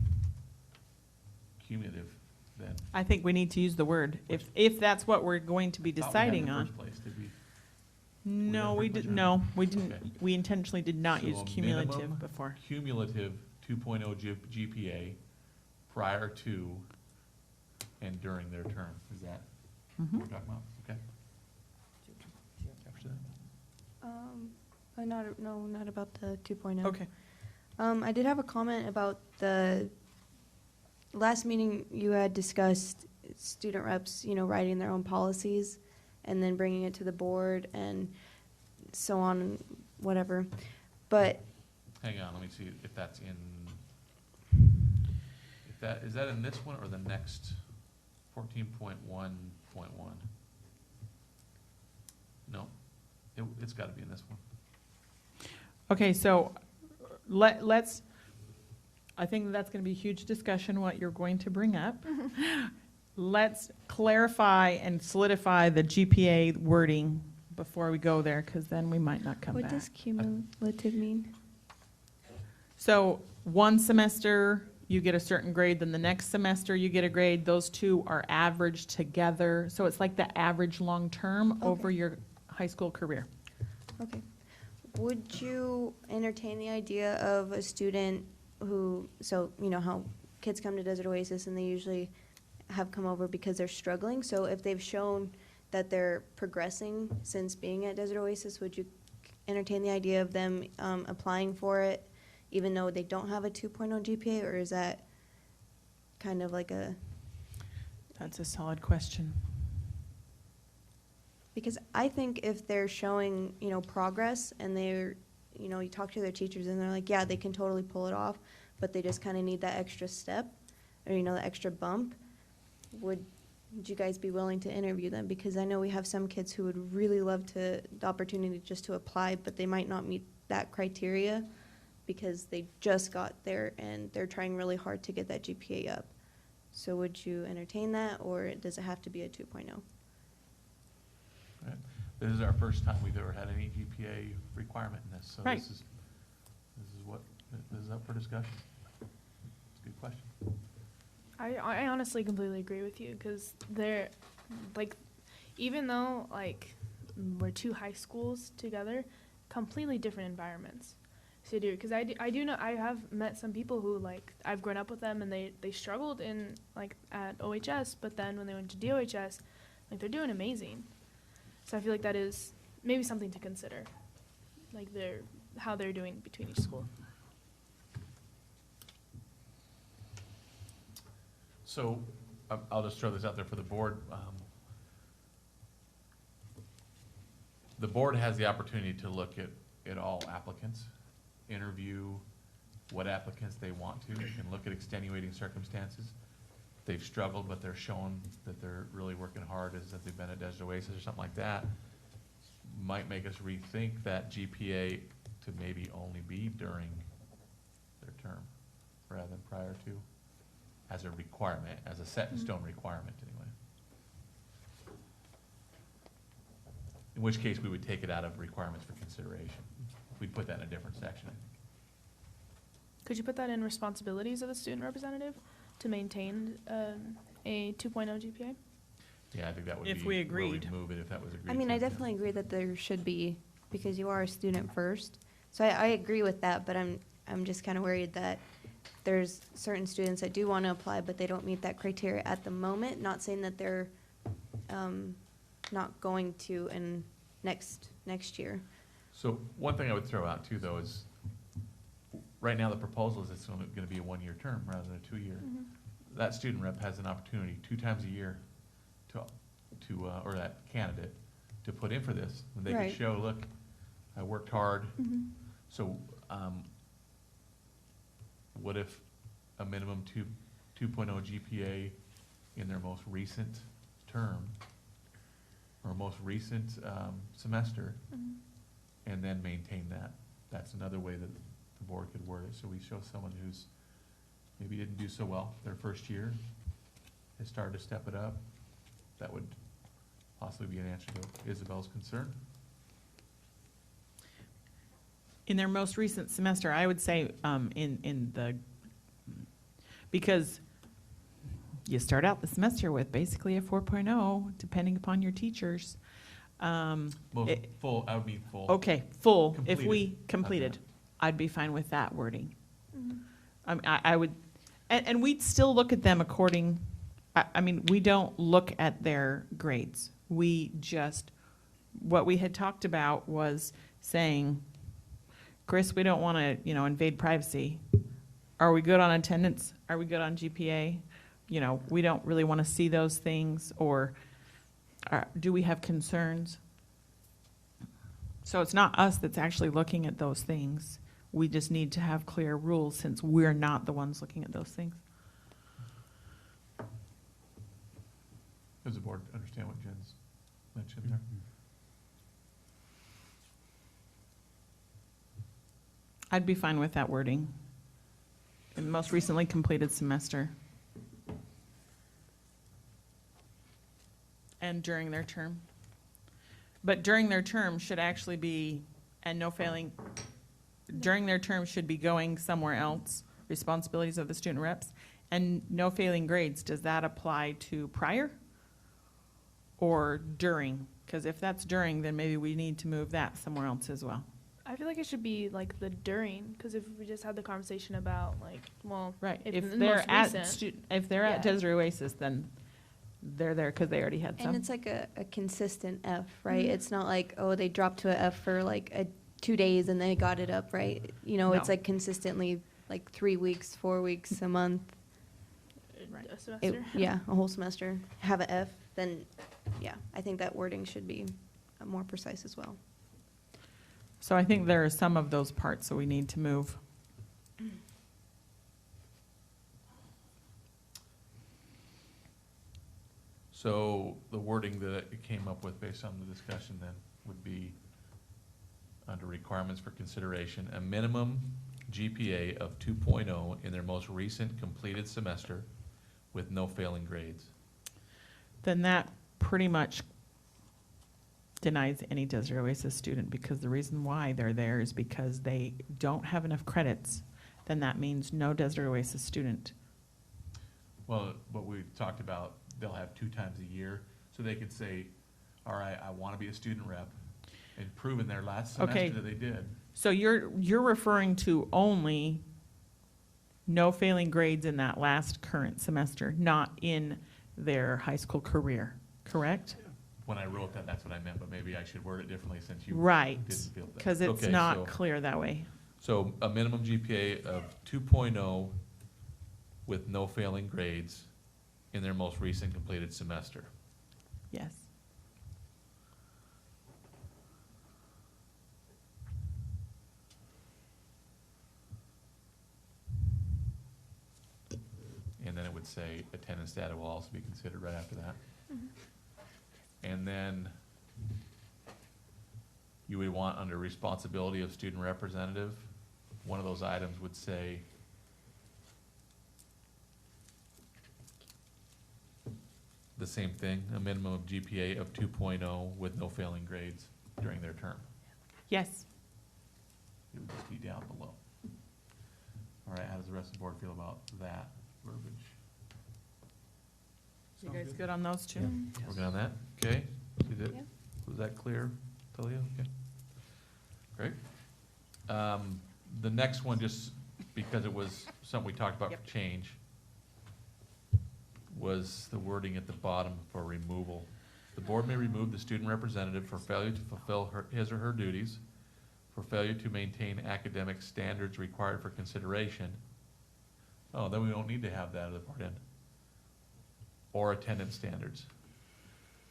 cumulative then. I think we need to use the word, if that's what we're going to be Thought we had in deciding the on. first place, did we? No, that we pretty did, much no, we Okay. didn't, we intentionally did not So use a cumulative minimum before. Cumulative 2.0 GPA prior to and during their term. Is that what Mhm. we're talking about? Okay. Capture that? Not about the 2.0. Okay, I did have a comment about the last meeting you had discussed student reps, writing their own policies and then bringing it to the board and so on and whatever. But Hang on, let me see if that's in, is that in this one or the next 14.1.1? No, it's gotta be in this one. okay, so let's, I think that's gonna be a huge discussion, what you're going to bring up. Let's clarify and solidify the GPA wording before we go there, because then we might not come what back. does cumulative mean? So one semester, you get a certain grade, then the next semester you get a grade. Those two are averaged together. So it's like the average long-term over Okay. your high school career. Okay. Would you entertain the idea of a student who, so you know how kids come to Desert Oasis and they usually have come over because they're struggling? So if they've shown that they're progressing since being at Desert Oasis, would you entertain the idea of them applying for it even though they don't have a 2.0 GPA, or is that kind of like a, That's a solid question. because I think if they're showing, progress and they're, you talk to their teachers and they're like, yeah, they can totally pull it off, but they just kind of need that extra step or, the extra bump, would you guys be willing to interview them? Because I know we have some kids who would really love the opportunity just to apply, but they might not meet that criteria because they just got there and they're trying really hard to get that GPA up. So would you entertain that, or does it have to be a 2.0? Right. This is our first time we've ever had any GPA requirement in this, so Right. this is up for discussion. It's a good question. I honestly completely agree with you, because they're, like, even though, like, we're two high schools together, completely different environments. So because I do know, I have met some people who, like, I've grown up with them, and they struggled in, like, at OHS, but then when they went to DOHS, like, they're doing amazing. So I feel like that is maybe something to consider, like, how they're doing between each school. So I'll just throw this out there for the board. The board has the opportunity to look at all applicants, interview what applicants they want to, and look at extenuating circumstances. They've struggled, but they're shown that they're really working hard, as that they've been at Desert Oasis or something like that. Might make us rethink that GPA to maybe only be during their term rather than prior to, as a requirement, as a set in stone requirement anyway. In which case, we would take it out of requirements for consideration. We'd put that in a different section, I think. Could you put that in responsibilities of the student representative to maintain a 2.0 GPA? Yeah, I think that would be. If we where agreed. we'd move it if that was agreed I mean, to, I yeah. definitely agree that there should be, because you are a student first. So I agree with that, but I'm just kind of worried that there's certain students that do want to apply, but they don't meet that criteria at the moment. Not saying that they're not going to in next year. So one thing I would throw out too, though, is right now the proposal is it's only gonna be a one-year term rather than a two-year. That student rep has an opportunity 2 times a year or that candidate to put in for this. And they Right. can show, look, I worked hard. So, what if a minimum 2.0 GPA in their most recent term or most recent semester, and then maintain that? That's another way that the board could word it. So we show someone who's maybe didn't do so well their first year, has started to step it up. That would possibly be an answer to Isabel's concern. In their most recent semester, I would say, because you start out the semester with basically a 4.0, depending upon your teachers. Full, I would mean full. Okay, full, if Completed. we completed, I'd be fine with that wording. I would, and we'd still look at them according, I mean, we don't look at their grades. We just, what we had talked about was saying, Chris, we don't want to, invade privacy. Are we good on attendance? Are we good on GPA? We don't really want to see those things, or do we have concerns? So it's not us that's actually looking at those things. We just need to have clear rules, since we're not the ones looking at those things. Does the board understand what Jen's mentioned there? I'd be fine with that wording. In the most recently completed semester. And during their term. But during their term should actually be, and no failing, during their term should be going somewhere else, responsibilities of the student reps, and no failing grades. Does that apply to prior or during? Because if that's during, then maybe we need to move that somewhere else as well. I feel like it should be like the during, because if we just had the conversation about, like, well, Right, if if the they're most at, recent- if they're at Yeah. Desert Oasis, then they're there because they already had some. And it's like a consistent F, right? Mhm. It's not like, oh, they dropped to a F for like 2 days and they got it up, right? It's No. like consistently like 3 weeks, 4 weeks, a month. a It, semester. yeah, a whole semester. Have a F, then, yeah, I think that wording should be more precise as well. So I think there are some of those parts that we need to move. So the wording that it came up with based on the discussion then would be, under requirements for consideration, a minimum GPA of 2.0 in their most recent completed semester with no failing grades. Then that pretty much denies any Desert Oasis student, because the reason why they're there is because they don't have enough credits, then that means no Desert Oasis student. Well, what we talked about, they'll have 2 times a year, so they could say, all right, I want to be a student rep, and prove in their last Okay. semester that they did. So you're referring to only no failing grades in that last current semester, not in their high school career, correct? When I wrote that, that's what I meant, but maybe I should word it differently since you Right, didn't feel that. because it's Okay, not so- clear that way. So a minimum GPA of 2.0 with no failing grades in their most recent completed semester. Yes. And then it would say attendance data will also be considered right after that. And then you would want under responsibility of student representative, one of those items would say the same thing, a minimum of GPA of 2.0 with no failing grades during their term. Yes. It would just be down below. All right, how does the rest of the board feel about that verbiage? You Sounds guys good. good on those two? We're good on that? Okay? Is it- Yeah. Was that clear, Talia? Okay. Great. The next one, just because it was something we talked about Yep. for change, was the wording at the bottom for removal. The board may remove the student representative for failure to fulfill his or her duties, for failure to maintain academic standards required for consideration. Oh, then we don't need to have that other part in. Or attendance standards.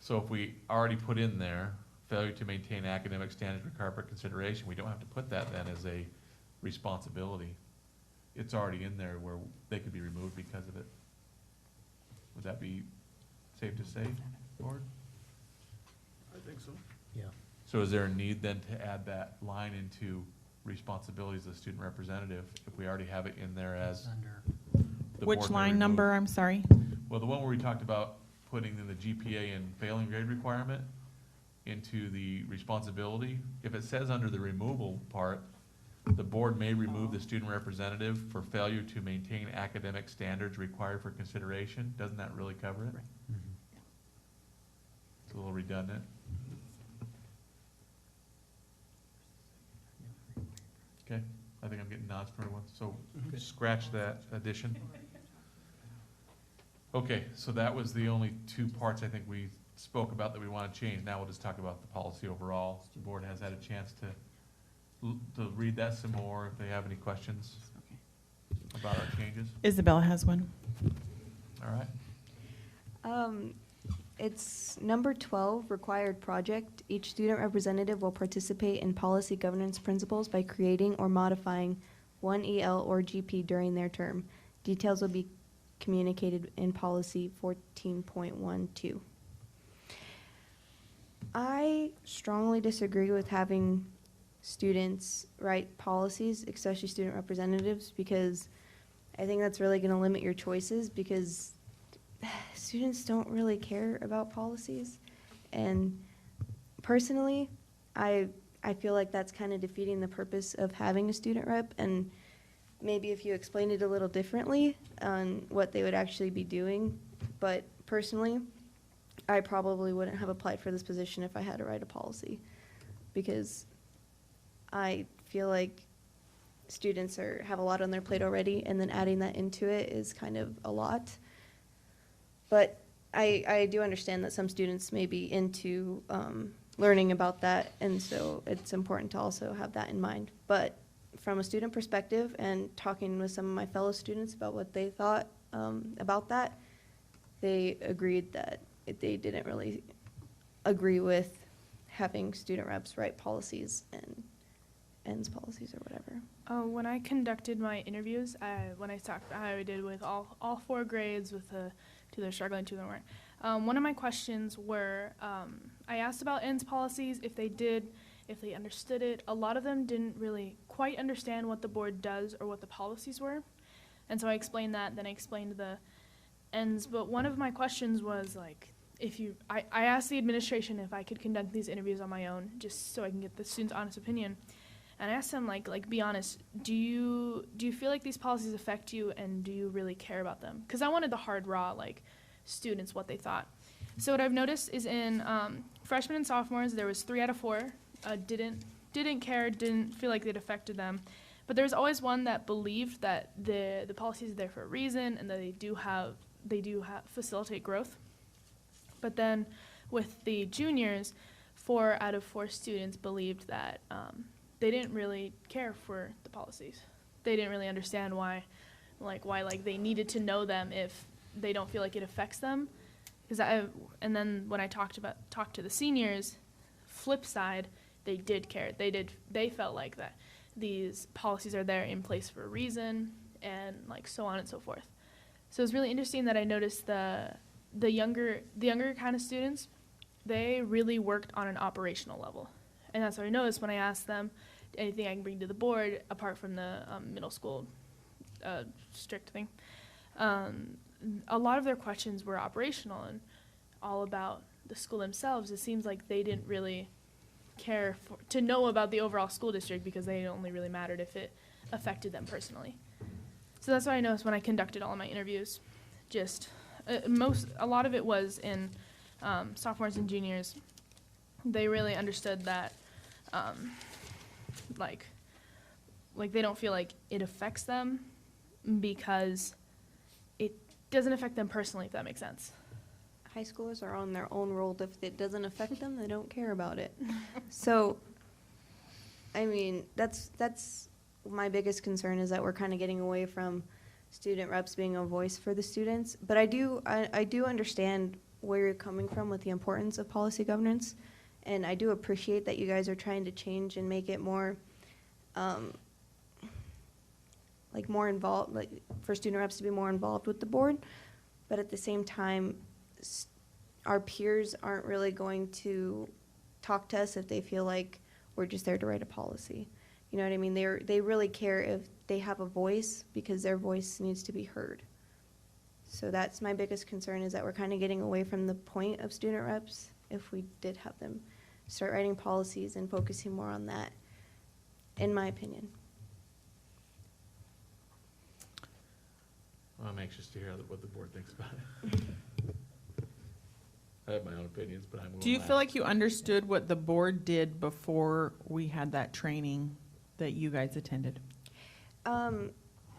So if we already put in there, failure to maintain academic standards required for consideration, we don't have to put that then as a responsibility. It's already in there where they could be removed because of it. Would that be safe to say, board? I think so. Yeah. So is there a need then to add that line into responsibilities of the student representative if we already have it in there as Under, the Which board may line remove? number, I'm sorry? Well, the one where we talked about putting in the GPA and failing grade requirement into the responsibility, if it says under the removal part, the board may remove the student representative for failure to maintain academic standards required for consideration, doesn't that really cover it? mhm. It's a little redundant. Okay, I think I'm getting nods from everyone, so scratch that addition. Okay, so that was the only 2 parts I think we spoke about that we want to change. Now we'll just talk about the policy overall. The board has had a chance to read that some more, if they have any questions about our changes. Isabella has one. All right, It's number 12, required project. Each student representative will participate in policy governance principles by creating or modifying one EL or GP during their term. Details will be communicated in policy 14.12. I strongly disagree with having students write policies, especially student representatives, because I think that's really going to limit your choices, because students don't really care about policies. And personally, I feel like that's kind of defeating the purpose of having a student rep. And maybe if you explained it a little differently on what they would actually be doing. But personally, I probably wouldn't have applied for this position if I had to write a policy, because I feel like students have a lot on their plate already, and then adding that into it is kind of a lot. But I do understand that some students may be into learning about that, and so it's important to also have that in mind. But from a student perspective, and talking with some of my fellow students about what they thought about that, they agreed that they didn't really agree with having student reps write policies and ends policies or whatever. When I conducted my interviews, when I talked, I did with all 4 grades, with the 2 that are struggling, 2 that weren't. One of my questions were, I asked about ends policies, if they understood it. A lot of them didn't really quite understand what the board does or what the policies were. And so I explained that, then I explained the ends. But one of my questions was, like, I asked the administration if I could conduct these interviews on my own, just so I can get the students' honest opinion. And I asked them, like, be honest, do you feel like these policies affect you, and do you really care about them? Because I wanted the hard, raw, like, students, what they thought. So what I've noticed is in freshmen and sophomores, there was 3 out of 4 didn't care, didn't feel like it affected them. But there's always one that believed that the policies are there for a reason, and that they do facilitate growth. But then with the juniors, 4 out of 4 students believed that they didn't really care for the policies. They didn't really understand why they needed to know them if they don't feel like it affects them. And then when I talked to the seniors, flip side, they did care. They felt like that these policies are there in place for a reason, and like so on and so forth. So it's really interesting that I noticed the younger kind of students, they really worked on an operational level. And that's what I noticed when I asked them anything I can bring to the board apart from the middle school strict thing. A lot of their questions were operational and all about the school themselves. It seems like they didn't really care to know about the overall school district, because they only really mattered if it affected them personally. So that's what I noticed when I conducted all of my interviews. Just a lot of it was in sophomores and juniors. They really understood that like they don't feel like it affects them because it doesn't affect them personally, if that makes sense. High schoolers are on their own world. If it doesn't affect them, they don't care about it. So, I mean, that's my biggest concern, is that we're kind of getting away from student reps being a voice for the students. But I do understand where you're coming from with the importance of policy governance, and I do appreciate that you guys are trying to change and make it more, more involved, like for student reps to be more involved with the board. But at the same time, our peers aren't really going to talk to us if they feel like we're just there to write a policy. You know what I mean? They really care if they have a voice, because their voice needs to be heard. So that's my biggest concern, is that we're kind of getting away from the point of student reps if we did have them start writing policies and focusing more on that, in my opinion. Well, I'm anxious to hear what the board thinks about it. I have my own opinions, but I'm. Do you feel like you understood what the board did before we had that training that you guys attended?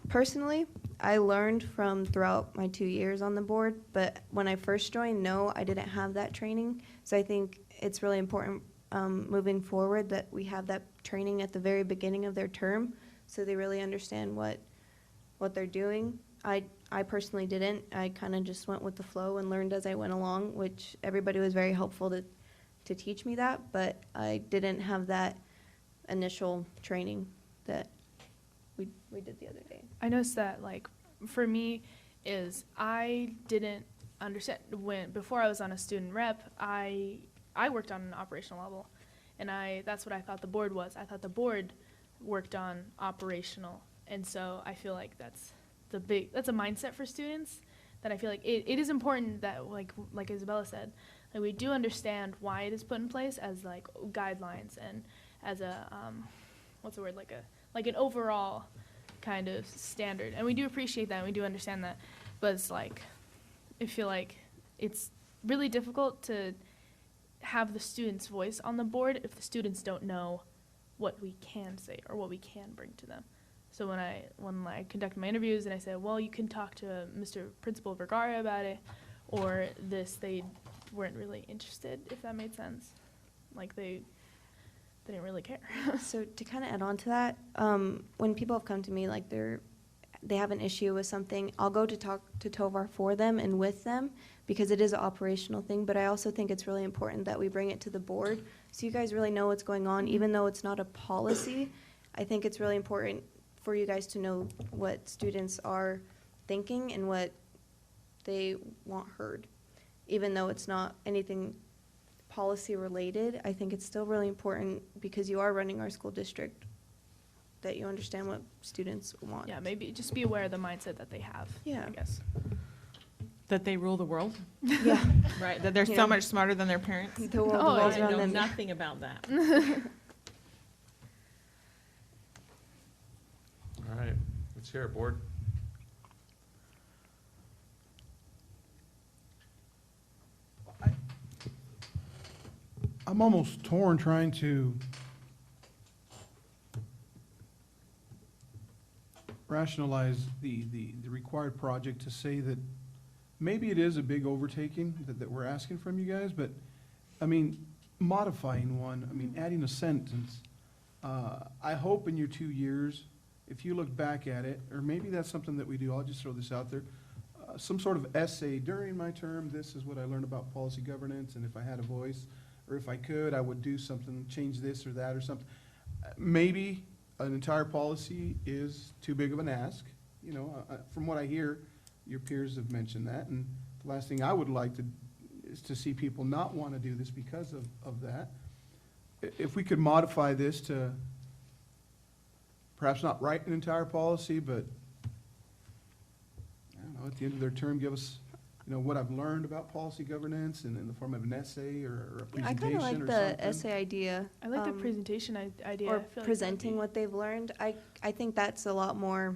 Personally, I learned from throughout my 2 years on the board, but when I first joined, no, I didn't have that training. So I think it's really important moving forward that we have that training at the very beginning of their term, so they really understand what they're doing. I personally didn't. I kind of just went with the flow and learned as I went along, which everybody was very helpful to teach me that, but I didn't have that initial training that we did the other day. I noticed that, like, for me, is I didn't understand before I was on a student rep, I worked on an operational level, and that's what I thought the board was. I thought the board worked on operational, and so I feel like that's a mindset for students that I feel like it is important that, like Isabella said, that we do understand why it is put in place as like guidelines and as a what's the word, like an overall kind of standard, and we do appreciate that and we do understand that, but it's like I feel like it's really difficult to have the students' voice on the board if the students don't know what we can say or what we can bring to them. So when I conducted my interviews and I said, well, you can talk to Mr. Principal Vergara about it, or this, they weren't really interested, if that made sense. Like they didn't really care. So to kind of add on to that, when people have come to me like they have an issue with something, I'll go to talk to Tovar for them and with them, because it is an operational thing, but I also think it's really important that we bring it to the board so you guys really know what's going on, even though it's not a policy. I think it's really important for you guys to know what students are thinking and what they want heard. Even though it's not anything policy related, I think it's still really important, because you are running our school district, that you understand what students want. Yeah, maybe just be aware of the mindset that they have. Yeah. I guess. That they rule the world? Yeah. Right, that they're You so know. much smarter than their parents? The world Oh, revolves I around know them. nothing about that. All right, let's hear it, board. I'm almost torn trying to rationalize the required project to say that maybe it is a big overtaking that we're asking from you guys, but, I mean, modifying one, I mean, adding a sentence. I hope in your 2 years, if you look back at it, or maybe that's something that we do, I'll just throw this out there, some sort of essay during my term, this is what I learned about policy governance, and if I had a voice, or if I could, I would do something, change this or that or something. Maybe an entire policy is too big of an ask, you know, from what I hear, your peers have mentioned that, and the last thing I would like to, is to see people not want to do this because of that. If we could modify this to perhaps not write an entire policy, but, I don't know, at the end of their term, give us, you know, what I've learned about policy governance and in the form of an essay or a I kind presentation of or like something. the essay idea. I like the um, presentation idea. Or I feel like that'd presenting be what they've learned. I think that's a lot more,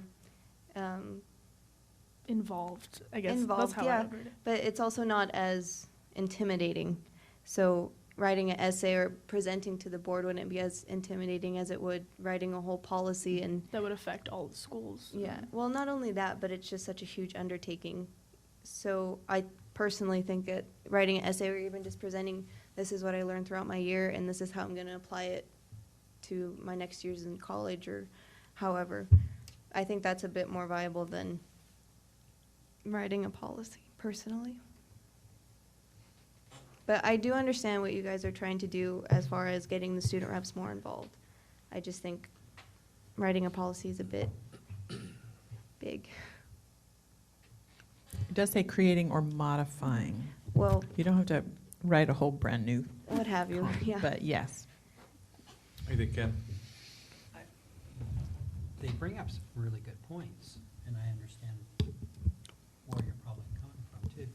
involved, I guess. That's Involved, how yeah. I would read it. but it's also not as intimidating. So writing an essay or presenting to the board wouldn't be as intimidating as it would writing a whole policy and, That would affect all the schools. yeah. Well, not only that, but it's just such a huge undertaking. So I personally think that writing an essay or even just presenting, this is what I learned throughout my year and this is how I'm gonna apply it to my next years in college or however. I think that's a bit more viable than writing a policy, personally. But I do understand what you guys are trying to do as far as getting the student reps more involved. I just think writing a policy is a bit big. It does say creating or modifying. Well, You don't have to write a whole brand-new, what have you, yeah. but yes. What do you think, Ken? They bring up some really good points, and I understand where you're probably coming from too.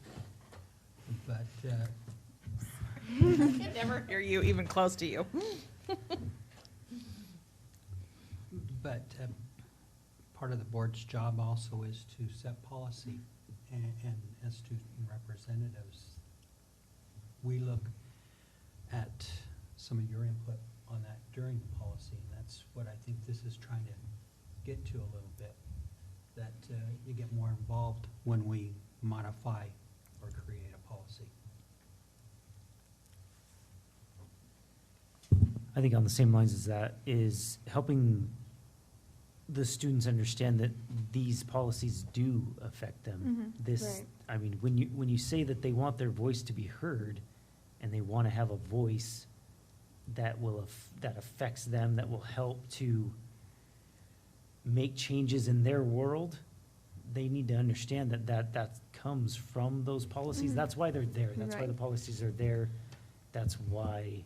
But, I can never hear you even close to you. but part of the board's job also is to set policy, and as student representatives, we look at some of your input on that during the policy, and that's what I think this is trying to get to a little bit, that you get more involved when we modify or create a policy. I think on the same lines as that is helping the students understand that these policies do affect them. Mhm. This, Right. I mean, when you say that they want their voice to be heard and they want to have a voice that that affects them, that will help to make changes in their world, they need to understand that comes from those policies. Mhm. That's why they're there. That's why the Right. policies are there. That's why,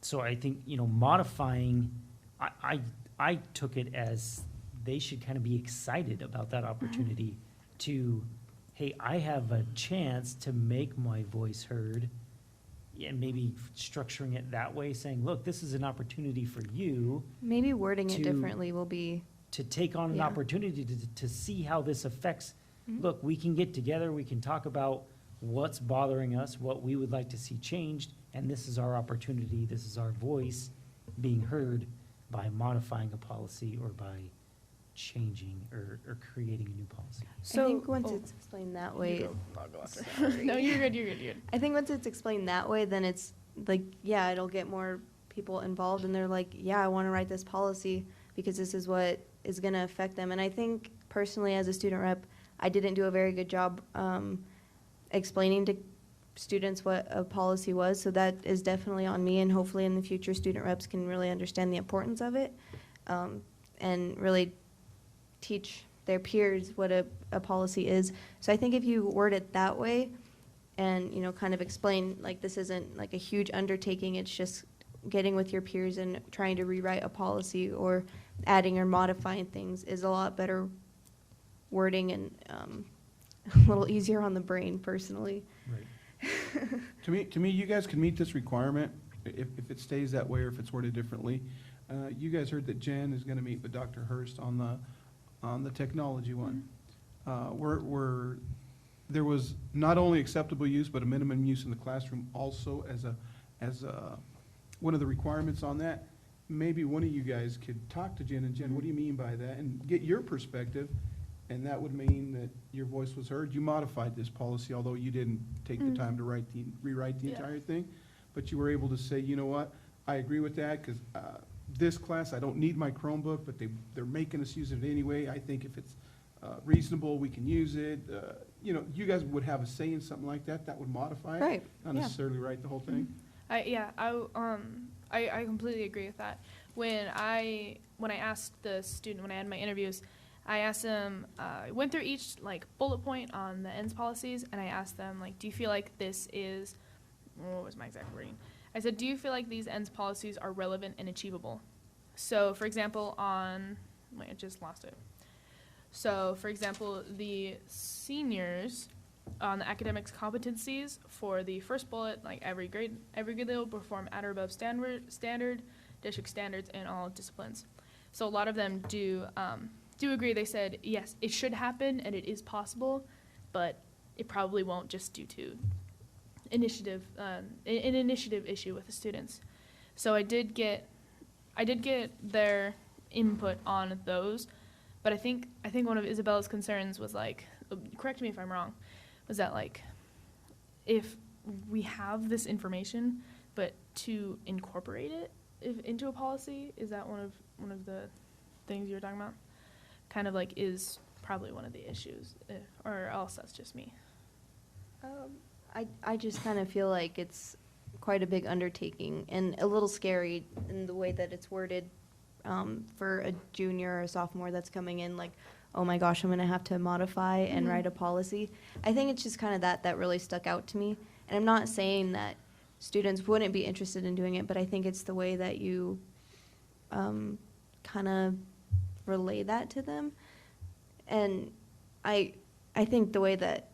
so I think, you know, modifying, I took it as they should kind of be excited about that opportunity to, hey, I have a chance to make my voice heard. And maybe structuring it that way, saying, look, this is an opportunity for you Maybe wording it to- differently will be, to take on an Yeah. opportunity to see how this affects. Mhm. Look, we can get together, we can talk about what's bothering us, what we would like to see changed, and this is our opportunity, this is our voice being heard by modifying a policy or by changing or creating a new policy. So, I think once oh, it's explained that way, no, you're good, you're good, you're good. I think once it's explained that way, then it's like, yeah, it'll get more people involved and they're like, yeah, I want to write this policy because this is what is going to affect them. And I think personally as a student rep, I didn't do a very good job explaining to students what a policy was. So that is definitely on me, and hopefully in the future, student reps can really understand the importance of it and really teach their peers what a policy is. So I think if you word it that way and, you know, kind of explain, like, this isn't like a huge undertaking, it's just getting with your peers and trying to rewrite a policy or adding or modifying things is a lot better wording and a little easier on the brain personally. To me, you guys can meet this requirement if it stays that way or if it's worded differently. You guys heard that Jen is gonna meet with Dr. Hurst on the technology one. There was not only acceptable use, but a minimum use in the classroom also as one of the requirements on that. Maybe one of you guys could talk to Jen, and Jen, what do you mean by that? And get your perspective, and that would mean that your voice was heard. You modified this policy, although you didn't take the time to rewrite the Yeah. entire thing. But you were able to say, you know what, I agree with that, because this class, I don't need my Chromebook, but they're making us use it anyway. I think if it's reasonable, we can use it. You know, you guys would have a say in something like that, that would modify it. Right, Not yeah. necessarily write the whole thing. I completely agree with that. When I asked the student, when I had my interviews, I asked them, I went through each like bullet point on the ends policies, and I asked them, like, do you feel like this is, what was my exact wording? I said, do you feel like these ends policies are relevant and achievable? So, for example, wait, I just lost it. So, for example, the seniors on the academics competencies for the first bullet, like every grade level perform at or above standard district standards in all disciplines. So a lot of them do agree. They said, yes, it should happen and it is possible, but it probably won't just due to an initiative issue with the students. So I did get their input on those, but I think one of Isabella's concerns was like, correct me if I'm wrong, was that like, if we have this information, but to incorporate it into a policy, is that one of the things you were talking about? Kind of like is probably one of the issues, or else that's just me. I just kind of feel like it's quite a big undertaking and a little scary in the way that it's worded for a junior or a sophomore that's coming in like, oh my gosh, I'm going to have to modify and write a policy. I think it's just kind of that really stuck out to me. And I'm not saying that students wouldn't be interested in doing it, but I think it's the way that you kind of relay that to them. And I think the way that,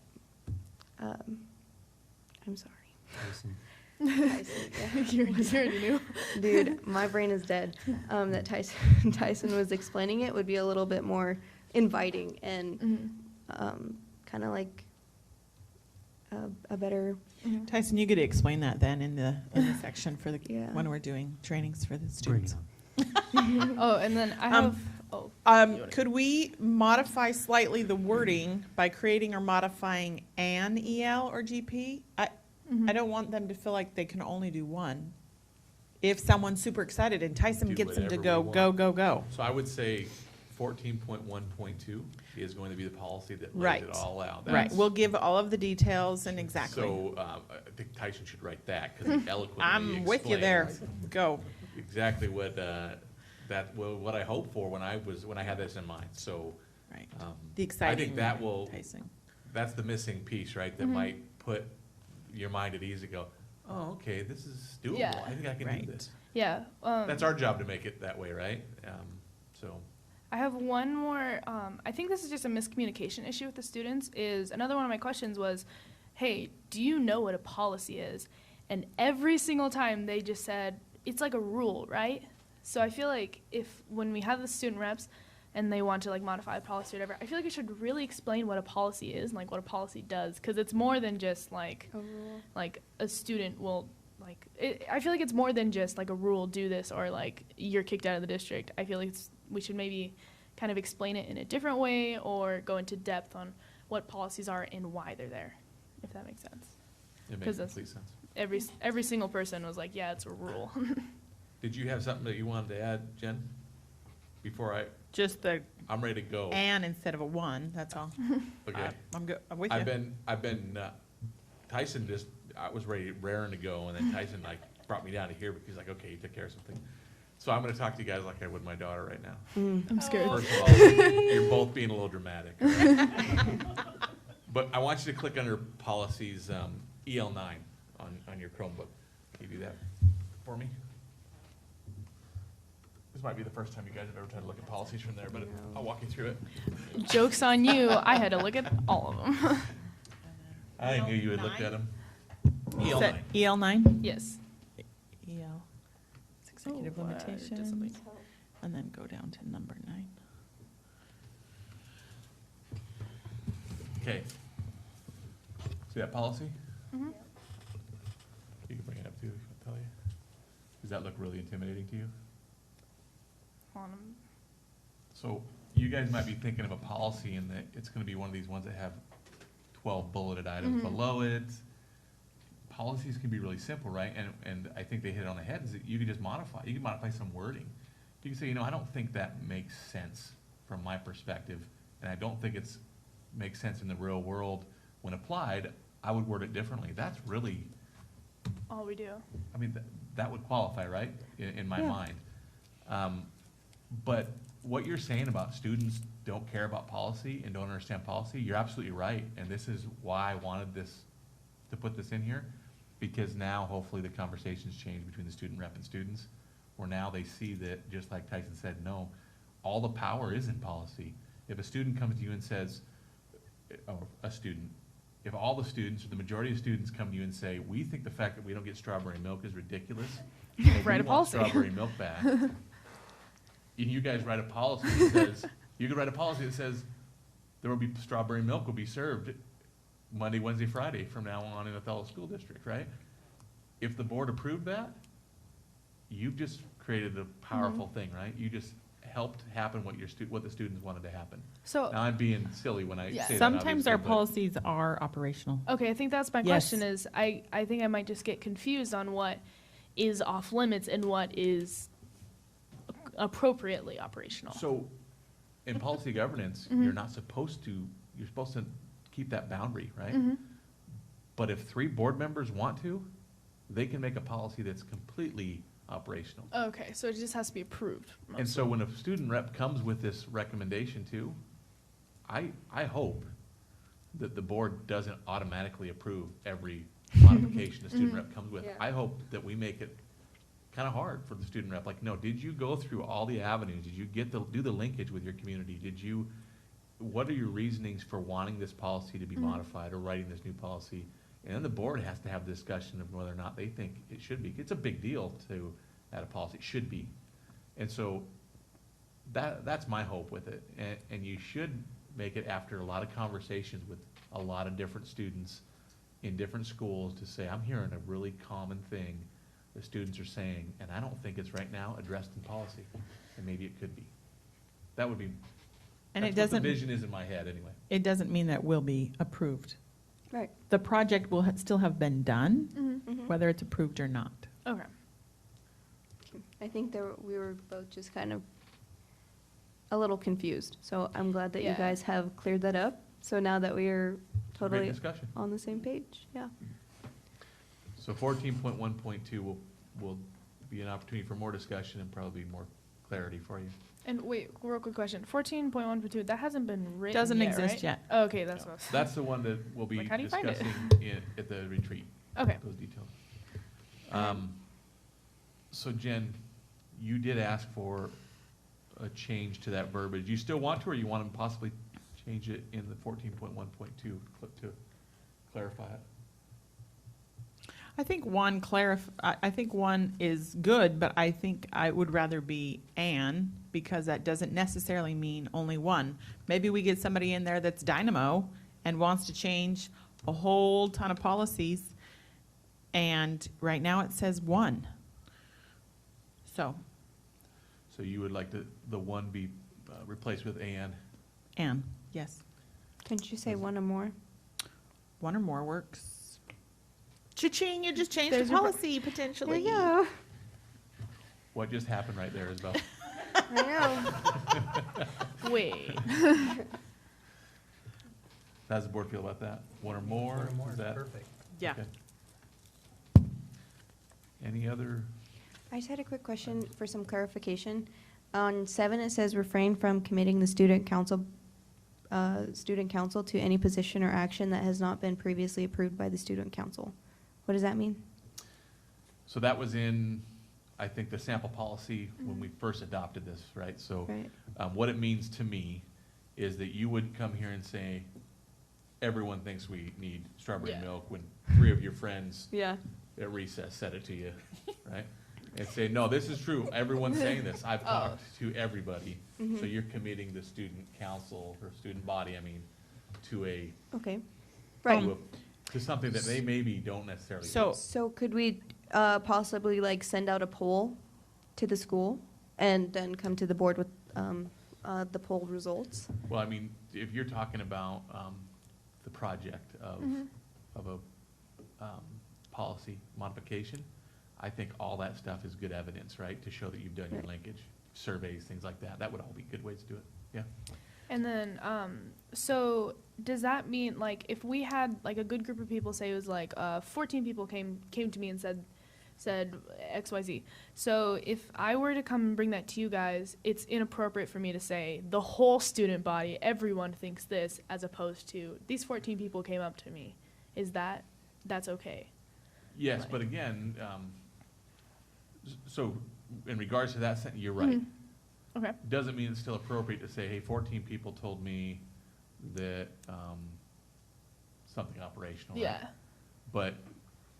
I'm sorry. Tyson. Tyson, yeah. You already knew. Dude, my brain is dead. That Tyson was explaining it would be a little bit more inviting and kind of like a better. Tyson, you get to explain that then in the section for the, Yeah. when we're doing trainings for the Bring it students. on. Oh, and then I have. Could we modify slightly the wording by creating or modifying an EL or GP? I don't want them to feel like they can only do one. If someone's super excited and Tyson Do gets them to whatever go, we go, go, go. So I would say 14.1.2 is going to be the policy that lays Right. it all out. Right, That's- we'll give all of the details and exactly. So I think Tyson should write that because he eloquently I'm with you there. explains Go. exactly what what I hoped for when I had this in mind. So Right. I The exciting. think that will enticing. that's the missing piece, right? That might put your mind at ease and go, oh, okay, this is doable. Yeah. I think I can Right. do this. Yeah. That's our job to make it that way, right? So I have one more. I think this is just a miscommunication issue with the students. Is another one of my questions was, hey, do you know what a policy is? And every single time they just said, it's like a rule, right? So I feel like when we have the student reps and they want to like modify a policy or whatever, I feel like I should really explain what a policy is and like what a policy does, because it's more than just like A rule. like a student will like. I feel like it's more than just like a rule, do this, or like you're kicked out of the district. I feel like we should maybe kind of explain it in a different way or go into depth on what policies are and why they're there, if that makes sense. it 'Cause makes that's- complete sense. Every single person was like, yeah, it's a rule. Did you have something that you wanted to add, Jen? Before Just the I'm ready to go. and instead of a one, that's all. Okay. I'm good, I'm with you. I've been, Tyson I was raring to go, and then Tyson like brought me down to here because he's like, okay, you took care of something. So I'm gonna talk to you guys like I would my daughter right now. I'm scared. First of all, you're both being a little dramatic. But I want you to click under policies, EL9 on your Chromebook. Can you do that for me? Is might be the first time you guys have ever tried to look at policies from there, but I'll walk you through it. Joke's on you. I had to look at all of them. I knew you had looked at them. Is that EL 9? Yes. EL, it's executive Oh, limitations, something. and then go down to number 9. Okay. See that policy? Mhm. You can bring it up too, I'll tell you. Does that look really intimidating to you? Hold on. So you guys might be thinking of a policy and that it's gonna be one of these ones that have 12 bulleted items Mhm. below it. Policies can be really simple, right? And I think they hit it on the head, is that you can just modify, you can modify some wording. You can say, I don't think that makes sense from my perspective, and I don't think makes sense in the real world. When applied, I would word it differently. That's really, All we do. I mean, that would qualify, right, in my Yeah. mind. But what you're saying about students don't care about policy and don't understand policy, you're absolutely right. And this is why I wanted to put this in here, because now hopefully the conversations change between the student rep and students, where now they see that, just like Tyson said, no, all the power is in policy. If a student comes to you and says, or a student, if all the students, or the majority of students come to you and say, we think the fact that we don't get strawberry milk is ridiculous. and Write we a want policy. Strawberry milk back. And you guys write a policy that says, you could write a policy that says, strawberry milk will be served Monday, Wednesday, Friday from now on in Othello School District, right? If the board approved that, you've just created a powerful thing, right? You just helped happen what the students wanted to happen. So, Now, I'm being silly when I Yeah. say that, Sometimes our obviously, but- policies are operational. okay, I think that's my Yes. question is, I think I might just get confused on what is off limits and what is appropriately operational. So, in policy governance, Mhm. you're supposed to keep that boundary, right? Mhm. But if 3 board members want to, they can make a policy that's completely operational. Okay, so it just has to be approved. And so when a student rep comes with this recommendation too, I hope that the board doesn't automatically approve every modification a student rep comes with. Yeah. I hope that we make it kind of hard for the student rep, like, no, did you go through all the avenues? Did you do the linkage with your community? What are your reasonings for wanting this policy to be modified or writing this new policy? And then the board has to have a discussion of whether or not they think it should be. It's a big deal to add a policy, it should be. And so that's my hope with it. And you should make it after a lot of conversations with a lot of different students in different schools to say, I'm hearing a really common thing the students are saying, and I don't think it's right now addressed in policy, and maybe it could be. That would be, And that's what the vision is in my head, anyway. it doesn't mean that will be approved. Right. The project will still have been done, Mhm. whether it's approved or not. Okay. I think we were both just kind of a little confused. So I'm glad that you Yeah. guys have cleared that up. So now that we are Great totally discussion. on the same page, yeah. So 14.1.2 will be an opportunity for more discussion and probably more clarity for you. And wait, real quick question. 14.1.2, that hasn't been written Doesn't yet, exist right? yet. Okay, that's what I was. That's the one that we'll be Like, how do you find it? discussing at the retreat, Okay. those details. So Jen, you did ask for a change to that verbiage. You still want to, or you want to possibly change it in the 14.1.2 to clarify it? I think I think one is good, but I think I would rather be "and" because that doesn't necessarily mean only one. Maybe we get somebody in there that's dynamo and wants to change a whole ton of policies, and right now it says one. So, So you would like the one be replaced with "and"? "and," yes. Couldn't you say one or more? One or more works. Cha-ching, you just changed There's the your policy potentially. There you go. What just happened right there, Isabel? I know. Wait. How does the board feel about that? One or more? One or more Is is that- perfect. Yeah. okay. Any other? I just had a quick question for some clarification. On 7, it says refrain from committing the student council to any position or action that has not been previously approved by the student council. What does that mean? So that was in I think the sample policy, when we first adopted this, right? So, Right. what it means to me is that you wouldn't come here and say, everyone thinks we need strawberry Yeah. milk, when 3 of your friends Yeah. at recess said it to you, right? And say, no, this is true, everyone's saying this, I've talked to everybody. Mm-hmm. So you're committing the student council, or student body, I mean, to a, Okay. to Right. to something that they maybe don't necessarily. So- do. So could we possibly like send out a poll to the school and then come to the board with the poll results? Well, I mean, if you're talking about, the project of a, policy modification, I think all that stuff is good evidence, right? To show that you've done your Right. linkage, surveys, things like that. That would all be good ways to do it, yeah. And then, so does that mean, like, if we had like a good group of people, say it was like 14 people came to me and said XYZ. So if I were to come and bring that to you guys, it's inappropriate for me to say the whole student body, everyone thinks this, as opposed to these 14 people came up to me. That's okay? Yes, Right. but again, so in regards to that sentence, you're right. Okay. Doesn't mean it's still appropriate to say, hey, 14 people told me that, something operational. right? Yeah. But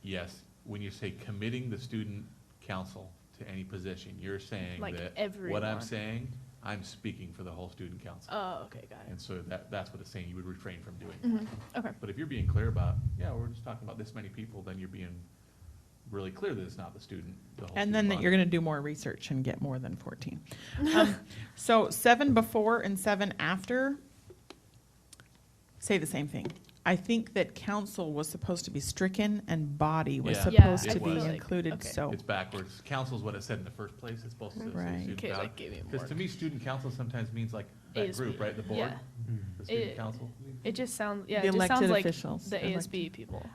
yes, when you say committing the student council to any position, you're saying Like that what I'm everyone. saying, I'm speaking for the whole student council. Oh, okay, got it. And so that's what it's saying, you would refrain from doing Mhm. that. Okay. But if you're being clear about, yeah, we're just talking about this many people, then you're being really clear that it's not the student, the whole And student then that body. you're gonna do more research and get more than 14. So 7 before and 7 after say the same thing. I think that council was supposed to be stricken and body was Yeah. Yeah, supposed I to be feel like- included, okay. so. It's backwards. Council's what it said in the first place, it's supposed to say Right. student Okay, council. like give me more. Because to me, student council sometimes means like that ASB. group, right, the board, Yeah. the student It- council. It just sounds, yeah, The it just sounds elected like officials, the elected. ASB people.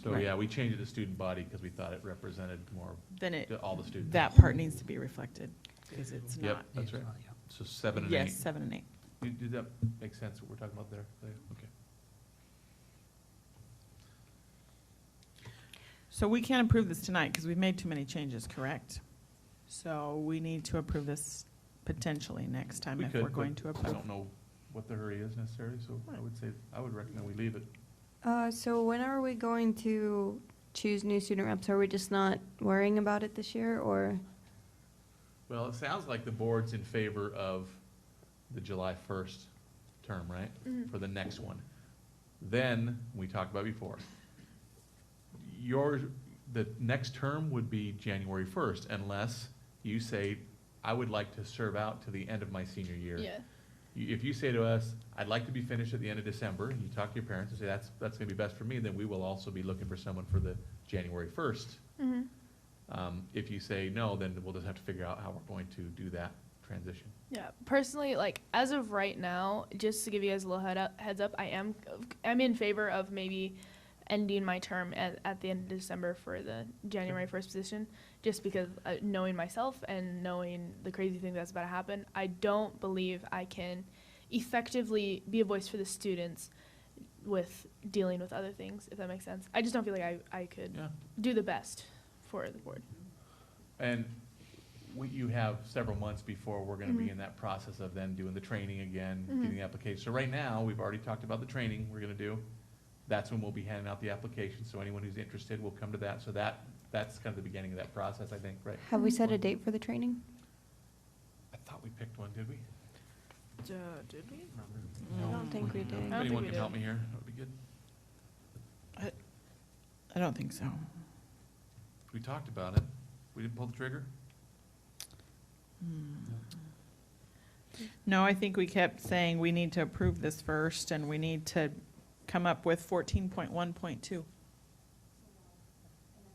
So, Right. yeah, we changed it to student body because we thought it represented more, Then it, all the students. that part needs to be reflected, because it's Yep, not. that's right. So 7 and 8. Yes, 7 and 8. Did that make sense, what we're talking about there? Okay. So we can't approve this tonight because we've made too many changes, correct? So we need to approve this potentially next time We if could, we're going but to I approve. don't know what the hurry is necessarily, so I would say, I would recommend we leave it. So when are we going to choose new student reps? Are we just not worrying about it this year, or? Well, it sounds like the board's in favor of the July 1st term, right? Mhm. For the next one. Then, we talked about before, the next term would be January 1st unless you say, I would like to serve out to the end of my senior year. Yeah. If you say to us, I'd like to be finished at the end of December, and you talk to your parents and say, that's gonna be best for me, then we will also be looking for someone for the January 1st. Mm-hmm. If you say no, then we'll just have to figure out how we're going to do that transition. Yeah, personally, like as of right now, just to give you guys a little heads up, I'm in favor of maybe ending my term at the end of December for the January 1st position, just because knowing myself and knowing the crazy thing that's about to happen, I don't believe I can effectively be a voice for the students with dealing with other things, if that makes sense. I just don't feel like I could Yeah. do the best for the board. And you have several months before we're gonna be Mhm. in that process of then doing the training again, Mhm. getting the application. So right now, we've already talked about the training we're gonna do. That's when we'll be handing out the application, so anyone who's interested will come to that. So that's kind of the beginning of that process, I think, right? Have we set a date for the training? I thought we picked one, did we? Did we? I don't think we If did. think anyone we can help did. me here, that would be good. I don't think so. We talked about it. We didn't pull the trigger? No, I think we kept saying we need to approve this first and we need to come up with 14.1.2. And then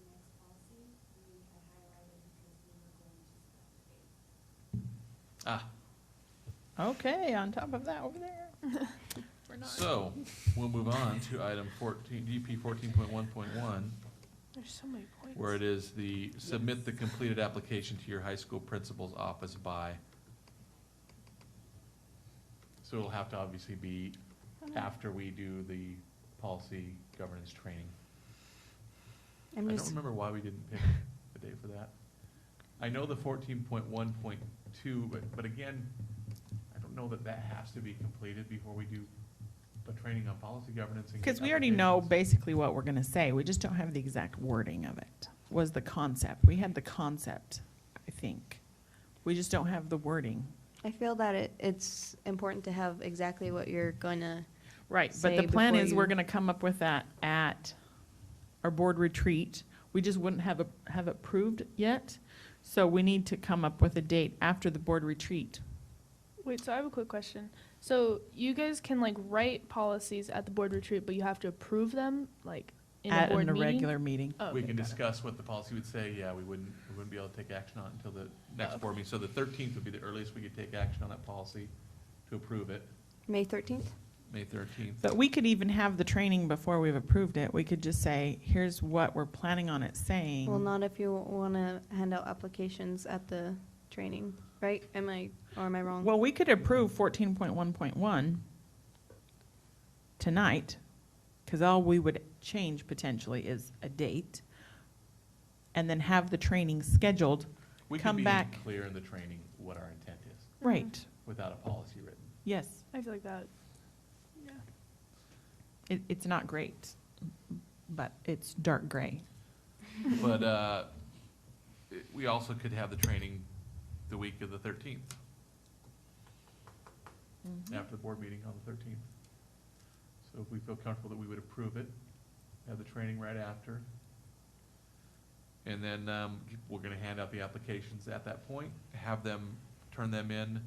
next policy, we had highlighted because we were going to set the date. Ah, Okay, on top of that over there. We're not. so, we'll move on to item 14, DP 14.1.1. There's so many points. Where it is the, submit the completed application to your high school principal's office by. So it'll have to obviously be after we do the policy governance training. I'm I don't just, remember why we didn't pick the date for that. I know the 14.1.2, but again, I don't know that that has to be completed before we do a training on policy governance. and Because get we already know applications. basically what we're gonna say, we just don't have the exact wording of it, was the concept. We had the concept, I think. We just don't have the wording. I feel that it's important to have exactly what you're gonna, Right, but say the plan before is we're you- gonna come up with that at our board retreat. We just wouldn't have have it approved yet, so we need to come up with a date after the board retreat. Wait, so I have a quick question. So you guys can like write policies at the board retreat, but you have to approve them like in a board At a meeting? regular meeting. Oh, We okay, can got it. discuss what the policy would say, yeah, we wouldn't be able to take action on it until the next okay. board meeting. So the 13th would be the earliest we could take action on that policy to approve it, May 13th? May 13th. But we could even have the training before we've approved it. We could just say, here's what we're planning on it saying. Well, not if you wanna hand out applications at the training, right? Am I wrong? Well, we could approve 14.1.1 tonight, because all we would change potentially is a date, and then have the training scheduled. We come can be back. clear in the training what our intent is, Right, without a policy written. yes. I feel like that. Yeah. It's not great, but it's dark gray. But we also could have the training the week of the 13th, after the board meeting on the 13th. So if we feel comfortable that we would approve it, have the training right after. And then we're gonna hand out the applications at that point, have them turn them in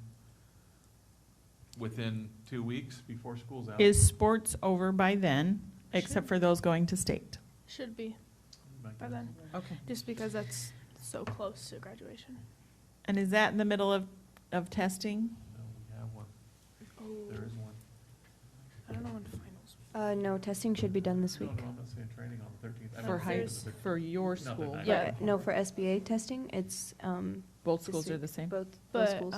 within 2 weeks before school's out. Is sports over by then, except for those going to state? Should be by then, Okay. just because that's so close to graduation. And is that in the middle of testing? No, we have one, Oh, there is one. I don't know when finals. No, testing should be done this No, week. no, I'm not saying training on the 13th. I For meant high, there's- for your Not that school? night. Yeah. No, for SBA testing, it's, Both this schools are week. the same? both But schools.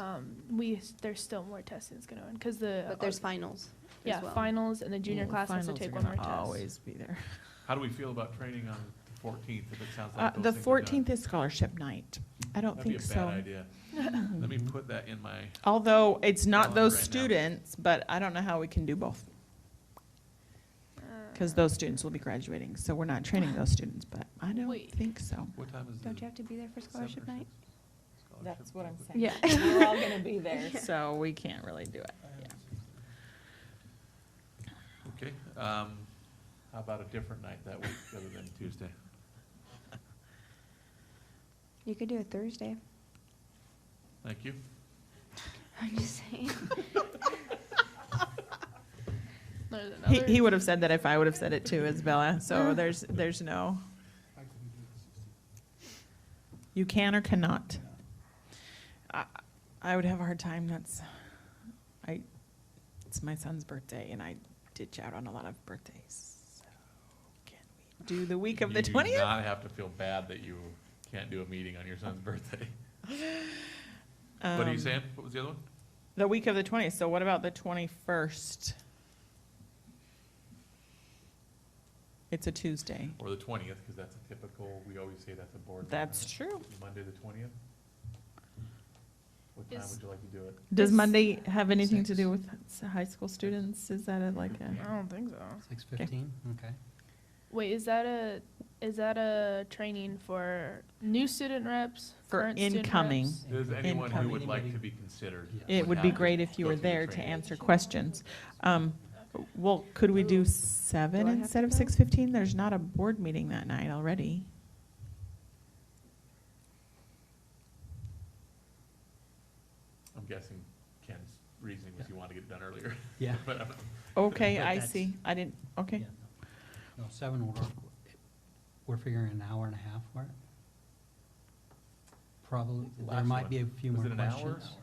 there's still more testing that's gonna run because the But there's finals as yeah well. finals and the junior Well, class has to finals are take one gonna more test. Always be there. How do we feel about training on the 14th, if it sounds like those The things are done? 14th is scholarship night. I don't That'd be think a so. bad idea. Let me put that in my, Although it's not Calendar those right now. students, but I don't know how we can do both, because those students will be graduating, so we're not training those students, but I don't Wait. think so. what time is the? Don't you have to be there for scholarship night? That's what I'm saying. Yeah. We're all gonna be there, so we can't really do it. Okay, how about a different night that week other than Tuesday? You could do it Thursday. Thank you. I'm just saying. There's He another- would have said that if I would have said it too, Isabella, so there's no, you can or cannot. I would have a hard time, it's my son's birthday, and I ditch out on a lot of birthdays. So can we do the week of the You do 20th? not have to feel bad that you can't do a meeting on your son's birthday. What are you saying? What was the other one? The week of the 20th, so what about the 21st? It's a Tuesday. Or the 20th, because that's a typical, we always say that's a board. meeting. That's true. Monday, the 20th? What time Is- would you like to do it? Does Is- Monday have anything to 6. do with high school students? Is that like a? I don't think so. 6:15, okay. Wait, is that a training for new student reps? For current student incoming. reps? Is anyone who would like Anybody- to be considered? Yeah. It would be great if you go were through the there to training. answer questions. Well, could we do Do 7 I have instead to of go? 6:15? There's not a board meeting that night already. I'm guessing Ken's reasoning was you want to get it done earlier. Yeah. But Okay, But I that's- see. I didn't, okay. Yeah, no. No, 7 will work. We're figuring an hour and a half for it. Probably, The there last might one, be a few was more it an hour? questions.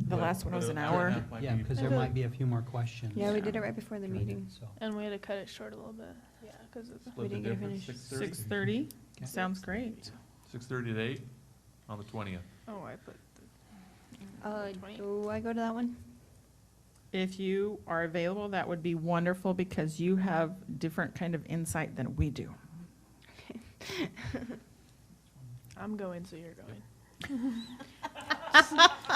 The last one was an hour. Yeah, because there might be a few more questions. Yeah, we did it right before the during it, meeting. so. And we had to cut it short a little bit. Yeah, because of the. We didn't get it finished. 6:30? Okay. Sounds great. 6:30 to 8 on the 20th. Oh, I put. Do I go to that one? If you are available, that would be wonderful because you have different kind of insight than we do. I'm going, so you're going. All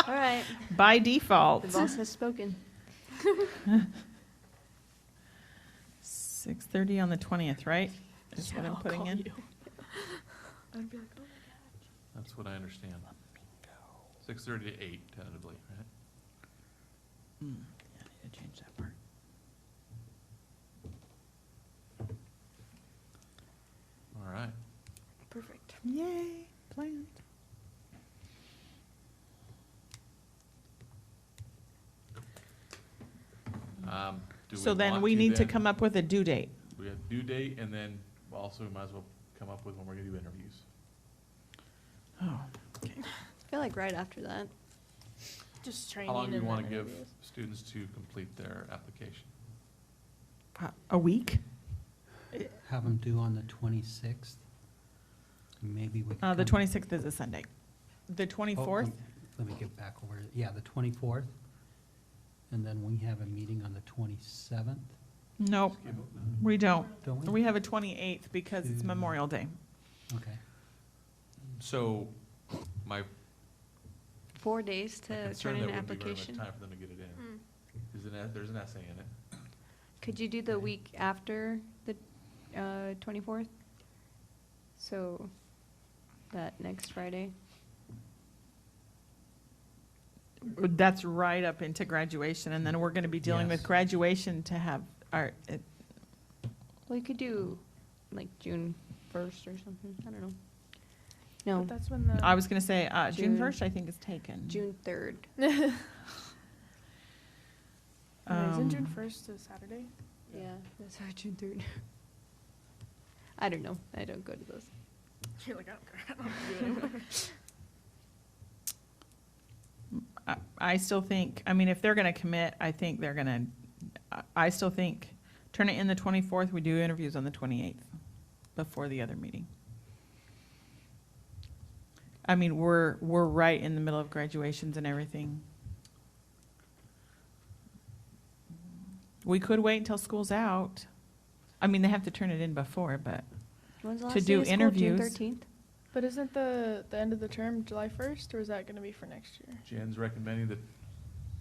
right, By default. the boss has spoken. 6:30 on the 20th, right? Is what I'm I'll putting call in. you. I'd be like, oh That's what I understand. 6:30 to 8 tentatively, right? Hmm, yeah, I need to change that part. All right. perfect. Yay, planned. Do So then want we need to then- come up with a due date. We have due date, and then also we might as well come up with when we're gonna do interviews. Oh, I feel like right after that. Just training. How long do you and wanna then give interviews. students to complete their application? a week? Have them due on the 26th. Maybe we could. The come- 26th is a Sunday. The Oh, 24th? Let me get back over, yeah, the 24th. And then we have a meeting on the 27th, Nope, we don't. don't we? We have a 28th because it's Two. Memorial Day. Okay. So, my 4 days to turn concern in that an would be very much application. time for them to get it in. Mm. There's an essay in it. Could you do the Okay. week after the 24th? So that next Friday? That's right up into graduation, and then we're gonna be dealing with Yes. graduation to have our, Well, you could do like June 1st or something. I don't know. No, But that's when the. I was gonna say, June June. 1st, I think is taken. June 3rd. Isn't June Um, 1st a Saturday? Yeah, that's our June 3rd. I don't know. I don't go to those. You're like, I don't care. I don't have to do it anymore. I still think, I mean, if they're gonna commit, I think they're gonna, I still think, turn it in the 24th, we do interviews on the 28th, before the other meeting. I mean, we're right in the middle of graduations and everything. We could wait until school's out. I mean, they have to turn it in before, but When's the To last do day of school? interviews. June 13th? But isn't the end of the term July 1st, or is that going to be for next year? Jen's recommending the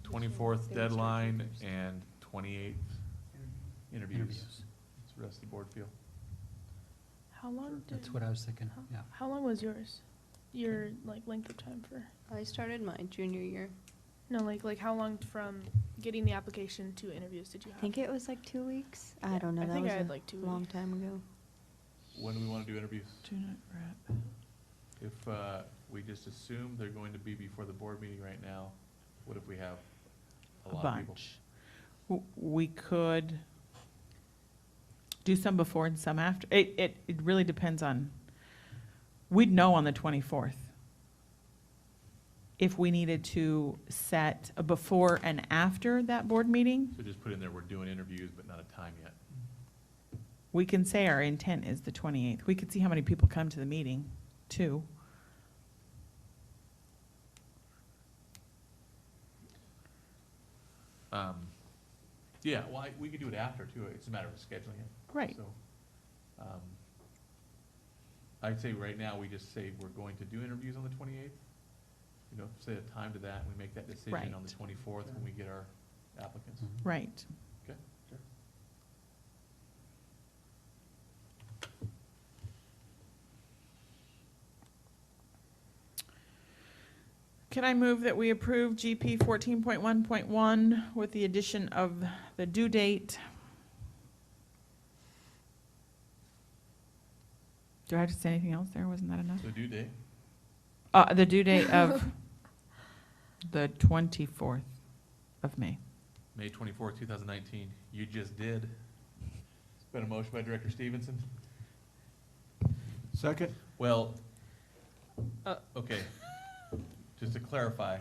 24th deadline and 28th interviews. Interviews. What's the rest of the board feel? How long did? That's what I was thinking, yeah. How long was yours? Your like length of time for? I started my junior year. No, like how long from getting the application to interviews did you I have? think it was like 2 weeks. I Yeah, don't know. I That think was I had a like 2 long weeks. time ago. When do we want to do interviews? June, rep. If we just assume they're going to be before the board meeting right now, what if we have a a lot of people? bunch. We could do some before and some after. It really depends on, we'd know on the 24th if we needed to set a before and after that board meeting. So just put in there, we're doing interviews, but not a time yet. We can say our intent is the 28th. We could see how many people come to the meeting, too. Yeah, well, we could do it after too, it's a matter of scheduling it. Right. So, I'd say right now, we just say we're going to do interviews on the 28th. You know, set a time to that, and we make that decision on Right. the 24th when we get our applicants. Mhm. Right. Okay, sure. Can I move that we approve GP 14.1.1 with the addition of the due date? Do I have to say anything else there? Wasn't that enough? So due date, The due date of the 24th of May. May 24th, 2019. You just did. It's been a motion by Director Stevenson. Second? Well, okay, just to clarify,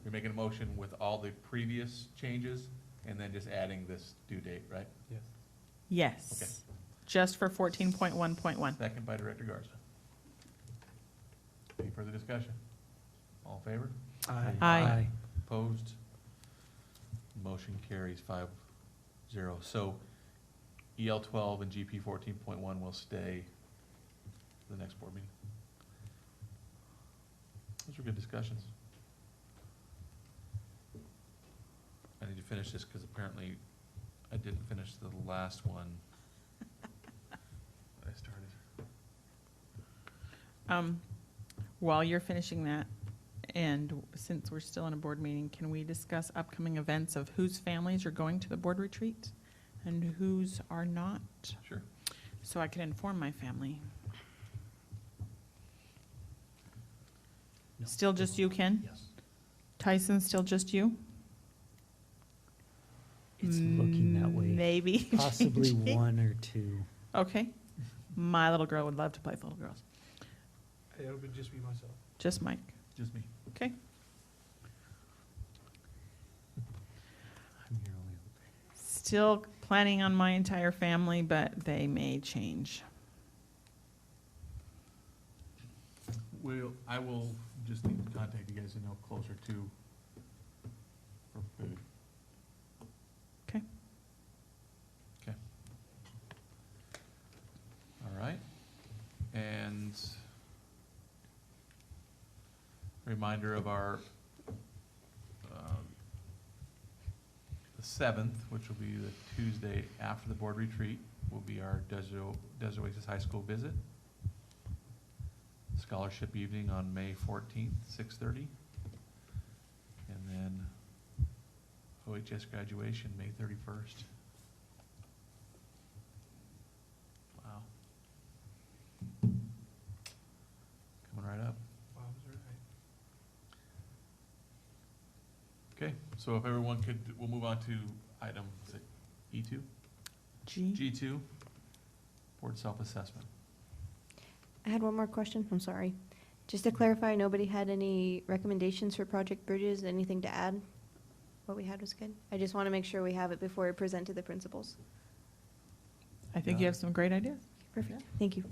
you're making a motion with all the previous changes and then just adding this due date, right? Yes. Yes. Okay. Just for 14.1.1. Second by Director Garza. Any further discussion? All in favor? Aye. Opposed? Motion carries 5-0. So EL 12 and GP 14.1 will stay the next board meeting. Those were good discussions. I need to finish this because apparently I didn't finish the last one that I started. While you're finishing that, and since we're still in a board meeting, can we discuss upcoming events of whose families are going to the board retreat and whose are not? Sure. So I can inform my family. No. Still just you, Ken? Yes. Tyson, still just you? It's looking that way. Maybe. Possibly changing. one or two. Okay. My little girl would love to play with little girls. It would just be myself. Just Mike. Just me. Okay. I'm your only. Still planning on my entire family, but they may change. I will just need to contact you guys to know closer to for food. Okay. Okay. All right. And reminder of our, the 7th, which will be the Tuesday after the board retreat, will be our Desert Oasis High School visit. Scholarship evening on May 14th, 6:30. And then OHS graduation, May 31st. Wow. Coming right up. Wow, is that right? Okay, so if everyone could, we'll move on to item, is it E2? G. G2, board self-assessment. I had one more question, I'm sorry. Just to clarify, nobody had any recommendations for Project Bridges, anything to add? What we had was good. I just want to make sure we have it before we present to the principals. I think you have some great ideas. Perfect, thank you.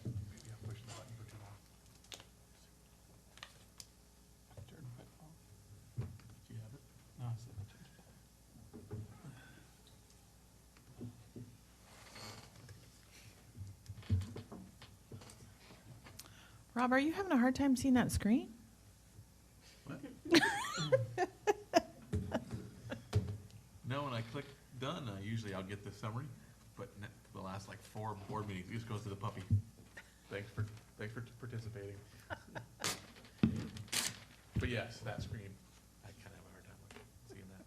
Maybe I'm pushing the button for too long. Turn it off. Do you have it? No, I said I changed it. Rob, are you having a hard time seeing that screen? What? No, when I click done, usually I'll get the summary, but the last like 4 board meetings, it just goes to the puppy. Thanks for participating. But yes, that screen, I kind of have a hard time seeing that.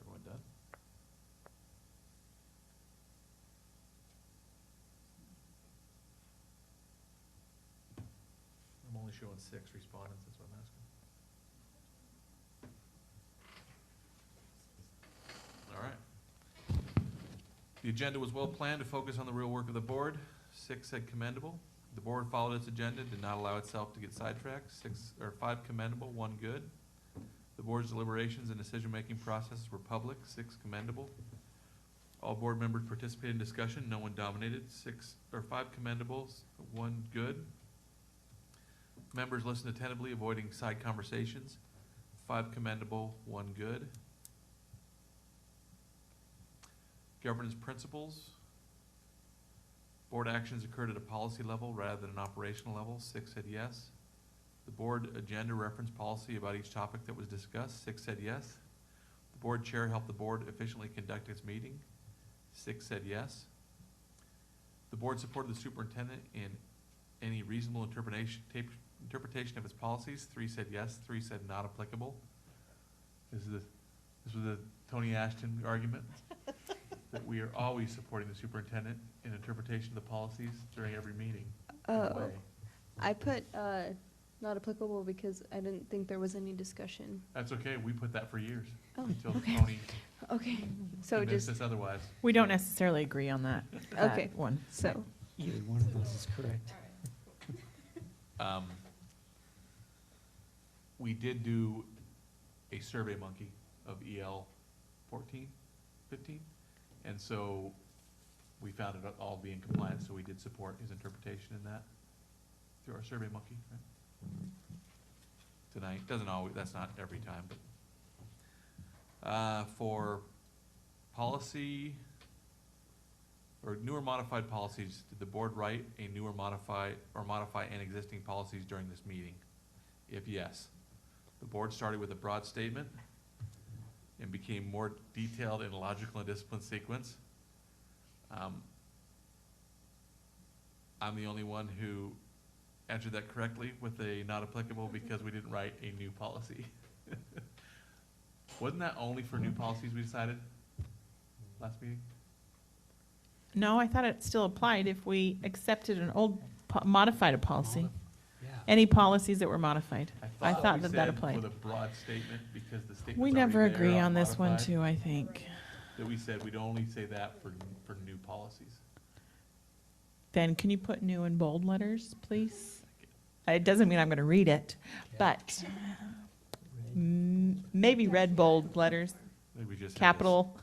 Everyone done? I'm only showing 6 respondents, that's what I'm asking. All right. The agenda was well planned to focus on the real work of the board. 6 said commendable. The board followed its agenda, did not allow itself to get sidetracked. 5 commendable, 1 good. The board's deliberations and decision-making processes were public. 6 commendable. All board members participated in discussion. No one dominated. 5 commendables, 1 good. Members listened attentively, avoiding side conversations. 5 commendable, 1 good. Governance principles. Board actions occurred at a policy level rather than an operational level. 6 said yes. The board agenda referenced policy about each topic that was discussed. 6 said yes. The board chair helped the board efficiently conduct its meeting. 6 said yes. The board supported the superintendent in any reasonable interpretation of its policies. 3 said yes. 3 said not applicable. This was the Tony Ashton argument, that we are always supporting the superintendent in interpretation of the policies during every meeting. Oh, I put not applicable because I didn't think there was any discussion. That's okay, we put that for years, Oh, until okay. Tony Okay, so convinced just, us otherwise. We don't necessarily agree on that Okay. one. so, Either one of those is correct. We did do a Survey Monkey of EL 14, 15, and so we found it all being compliant, so we did support his interpretation in that through our Survey Monkey, right? Tonight, doesn't always, that's not every time, but for policy, or newer modified policies, did the board write a newer modify any existing policies during this meeting? If yes, the board started with a broad statement and became more detailed in logical and discipline sequence. I'm the only one who answered that correctly with a not applicable because we didn't write a new policy. Wasn't that only for new policies we decided last meeting? No, I thought it still applied if we accepted an old, modified a policy. Yeah. Any policies that were modified. I thought we that that said applied. with a broad statement, because the statement's We already never there agree on this one modified, too, I think. that we said we'd only say that for new policies. Then can you put new in bold letters, please? It doesn't mean I'm gonna read it, but maybe red bold letters, Maybe we just have this capital.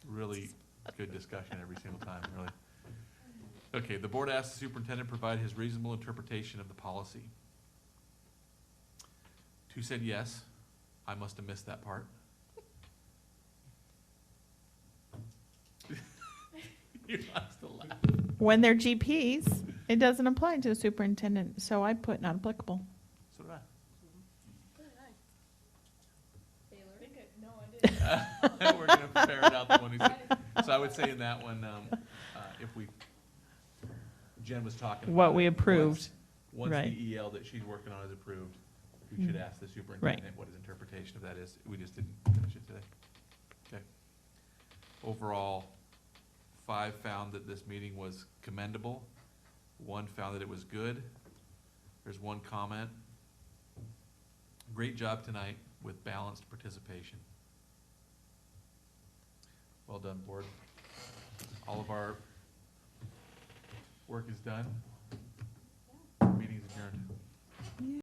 really good discussion every single time, really. Okay, the board asked the superintendent to provide his reasonable interpretation of the policy. 2 said yes. I must have missed that part. You're not still laughing. When they're GPs, it doesn't apply to the superintendent, so I put not applicable. So did I. No, I didn't. We're gonna ferret out the one who said. So I would say in that one, if we, Jen was talking about. What we it, approved, Once right. the EL that she's working on is approved, we should ask the superintendent what his interpretation of that is. We just didn't finish it today. Okay. Overall, 5 found that this meeting was commendable. 1 found that it was good. There's 1 comment. Great job tonight with balanced participation. Well done, board. All of our work is done. Meeting's adjourned.